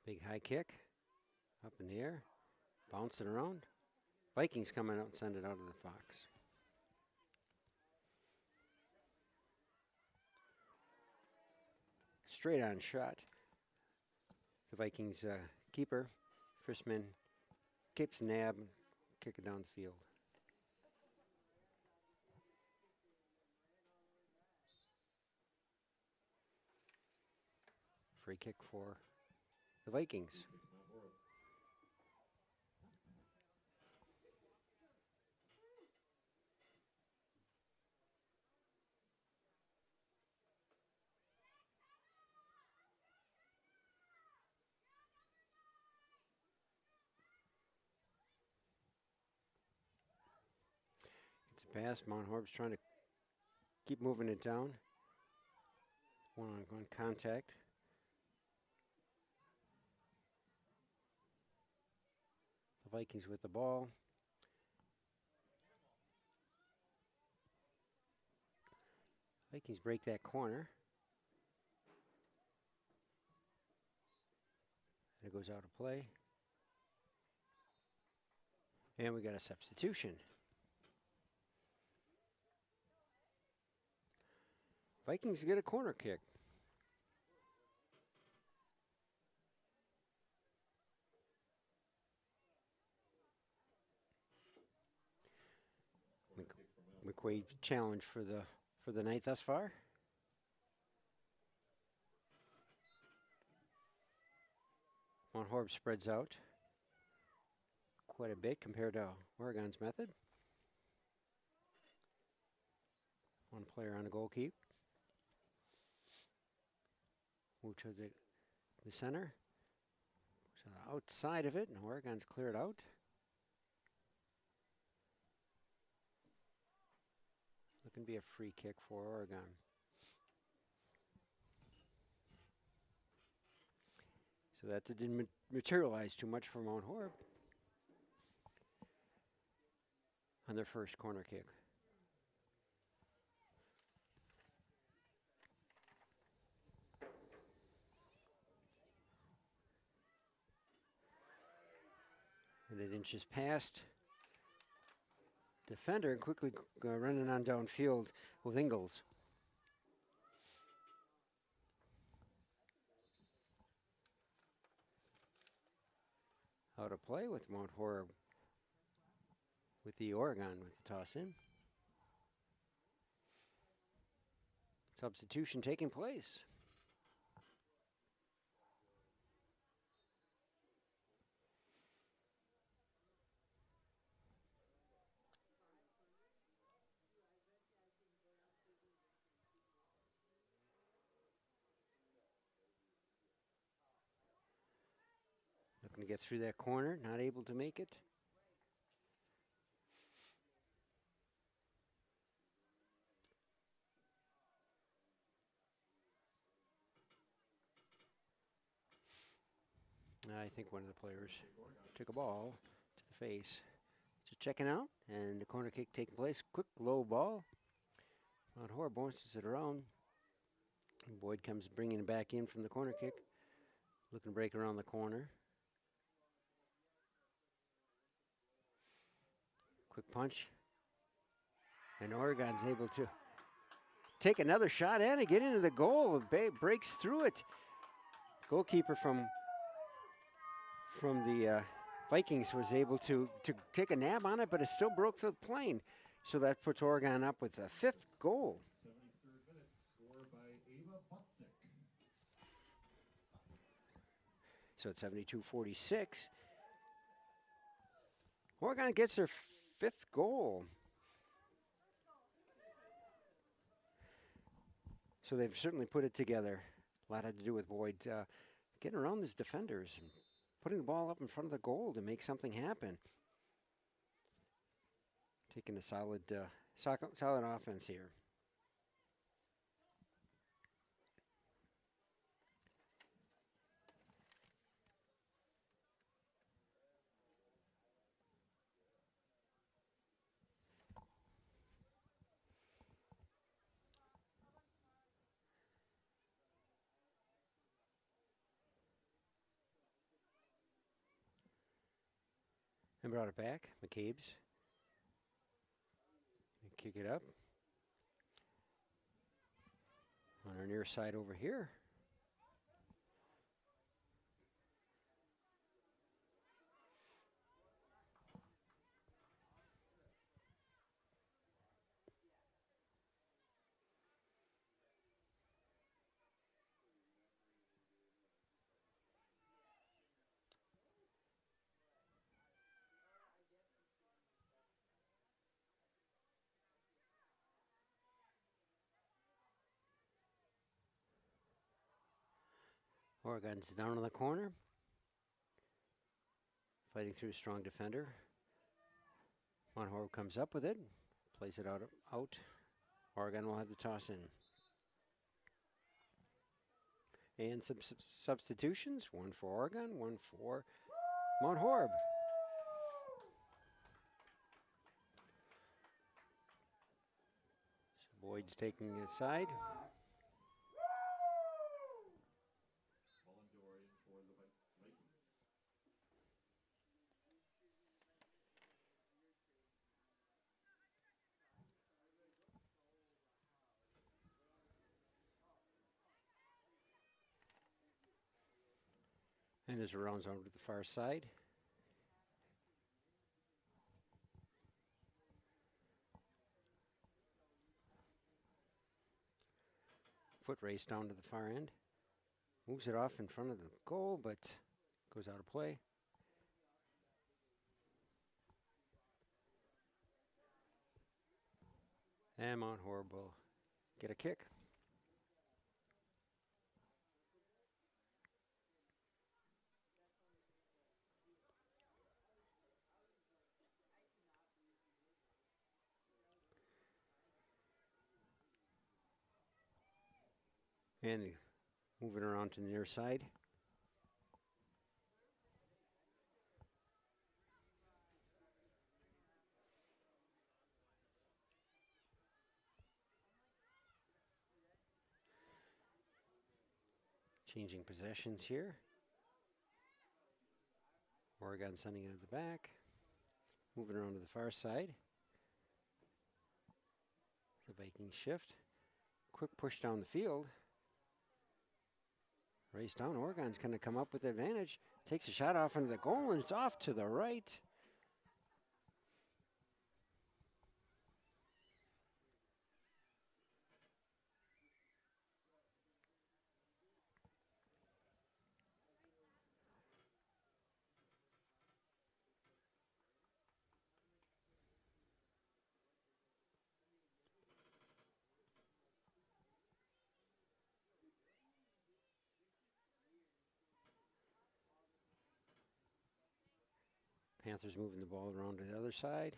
Big high kick. Up in the air. Bouncing around. Vikings coming out and send it out of the Fox. Straight on shot. The Vikings keeper, Frischman, keeps nab, kick it down the field. Free kick for the Vikings. It's a pass. Mount Horeb's trying to keep moving it down. One-on-one contact. The Vikings with the ball. Vikings break that corner. And it goes out of play. And we got a substitution. Vikings get a corner kick. breakaway challenge for the night thus far. Mount Horeb spreads out quite a bit compared to Oregon's method. One player on the goal keep. Move to the center. So outside of it, and Oregon's cleared out. Looking to be a free kick for Oregon. So that didn't materialize too much for Mount Horeb on their first corner kick. And it inches past defender and quickly running on downfield with Ingalls. Out of play with Mount Horeb with the Oregon with the toss in. Substitution taking place. Looking to get through that corner, not able to make it. I think one of the players took a ball to the face. Just checking out, and the corner kick taking place. Quick low ball. Mount Horeb bounces it around. And Boyd comes bringing it back in from the corner kick. Looking to break around the corner. Quick punch. And Oregon's able to take another shot at it, get into the goal. Breaks through it. Goalkeeper from the Vikings was able to take a nab on it, but it still broke through the plane. So that puts Oregon up with a 5th goal. 73rd minute, score by Ava Butzik. So it's 72-46. Oregon gets their 5th goal. So they've certainly put it together. A lot had to do with Boyd getting around his defenders and putting the ball up in front of the goal to make something happen. Taking a solid offense here. And brought it back, McCabe's. Kick it up. On our near side over here. Oregon's down in the corner. Fighting through a strong defender. Mount Horeb comes up with it. Plays it out. Oregon will have the toss in. And some substitutions. One for Oregon, one for Mount Horeb. So Boyd's taking it aside. And as it rounds over to the far side. Foot race down to the far end. Moves it off in front of the goal, but goes out of play. And Mount Horeb will get a kick. And move it around to the near side. Changing possessions here. Oregon sending it to the back. Moving around to the far side. The Vikings shift. Quick push down the field. Race down. Oregon's going to come up with the advantage. Takes a shot off into the goal, and it's off to the right. Panthers moving the ball around to the other side.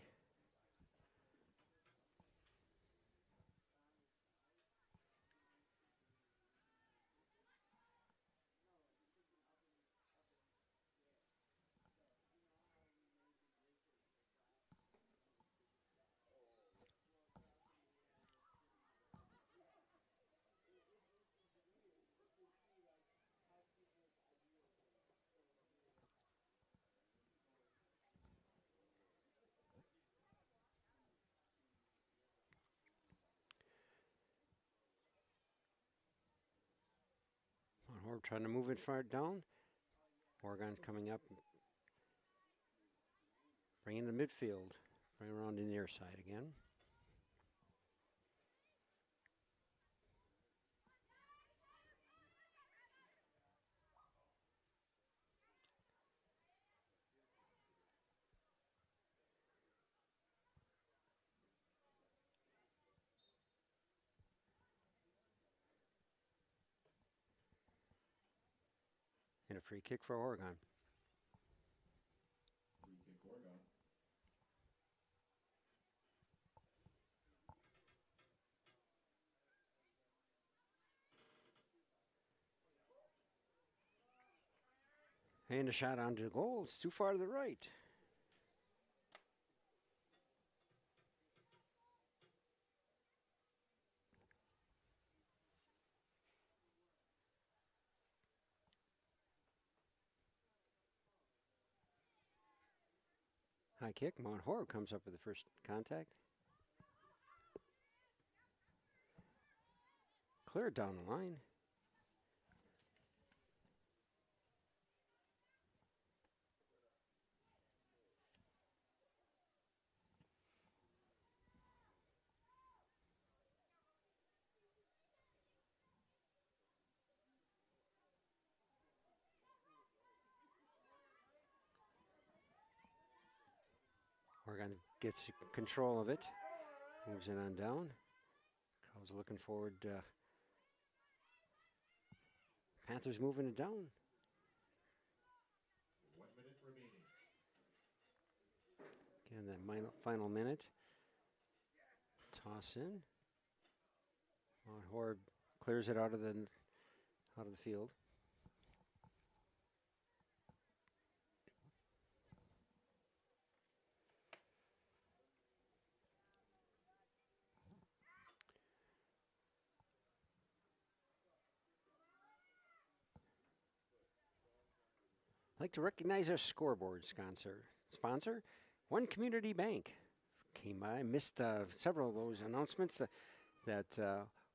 Horeb trying to move it far down. Oregon's coming up. Bringing the midfield. Bring around to the near side again. And a free kick for Oregon. Free kick, Oregon. And a shot onto the goal. It's too far to the right. High kick. Mount Horeb comes up with the first contact. Cleared down the line. Oregon gets control of it. Moves it on down. Crowd's looking forward. Panthers moving it down. 1 minute remaining. Again, that final minute. Toss in. Mount Horeb clears it out of the field. I'd like to recognize our scoreboard sponsor, One Community Bank. Came by, missed several of those announcements that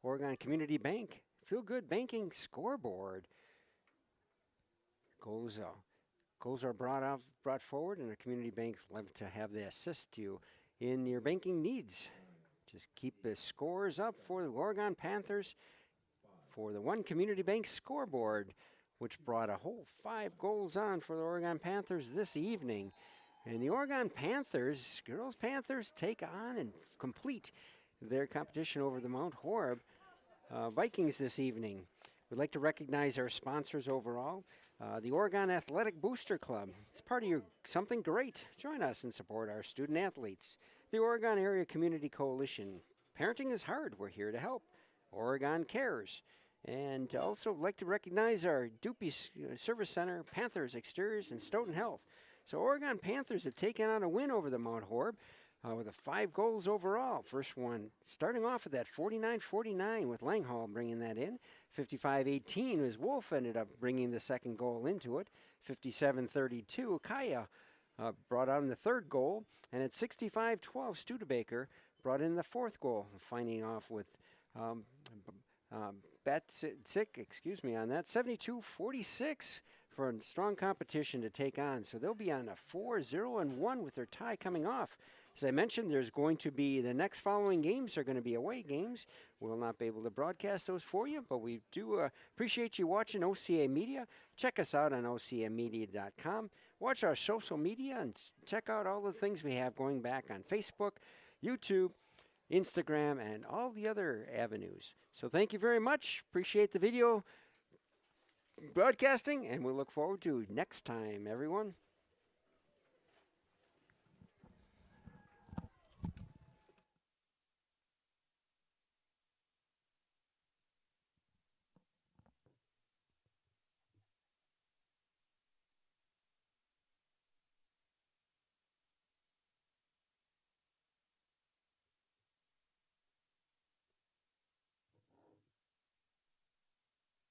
Oregon Community Bank, Feel Good Banking Scoreboard. Goals are brought forward, and the community banks love to have they assist you in your banking needs. Just keep the scores up for the Oregon Panthers. for the One Community Bank scoreboard, which brought a whole 5 goals on for the Oregon Panthers this evening. And the Oregon Panthers, girls Panthers, take on and complete their competition over the Mount Horeb Vikings this evening. We'd like to recognize our sponsors overall. The Oregon Athletic Booster Club. It's part of your something great. Join us and support our student athletes. The Oregon Area Community Coalition. Parenting is hard. We're here to help. Oregon Cares. And also like to recognize our Dupuy Service Center, Panthers Exteriors, and Stoughton Health. So Oregon Panthers have taken on a win over the Mount Horeb with a 5 goals overall. First one starting off with that 49-49 with Langhall bringing that in. 55-18 as Wolf ended up bringing the second goal into it. 57-32, Kaya brought on the third goal. And at 65-12, Studebaker brought in the fourth goal, finding off with Batsick, on that. 72-46 for a strong competition to take on. So they'll be on a 4-0-1 with their tie coming off. As I mentioned, there's going to be the next following games are going to be away games. We'll not be able to broadcast those for you, but we do appreciate you watching OCA Media. Check us out on ocamedia.com. Watch our social media and check out all the things we have going back on Facebook, YouTube, Instagram, and all the other avenues. So thank you very much. Appreciate the video broadcasting, and we'll look forward to next time, everyone.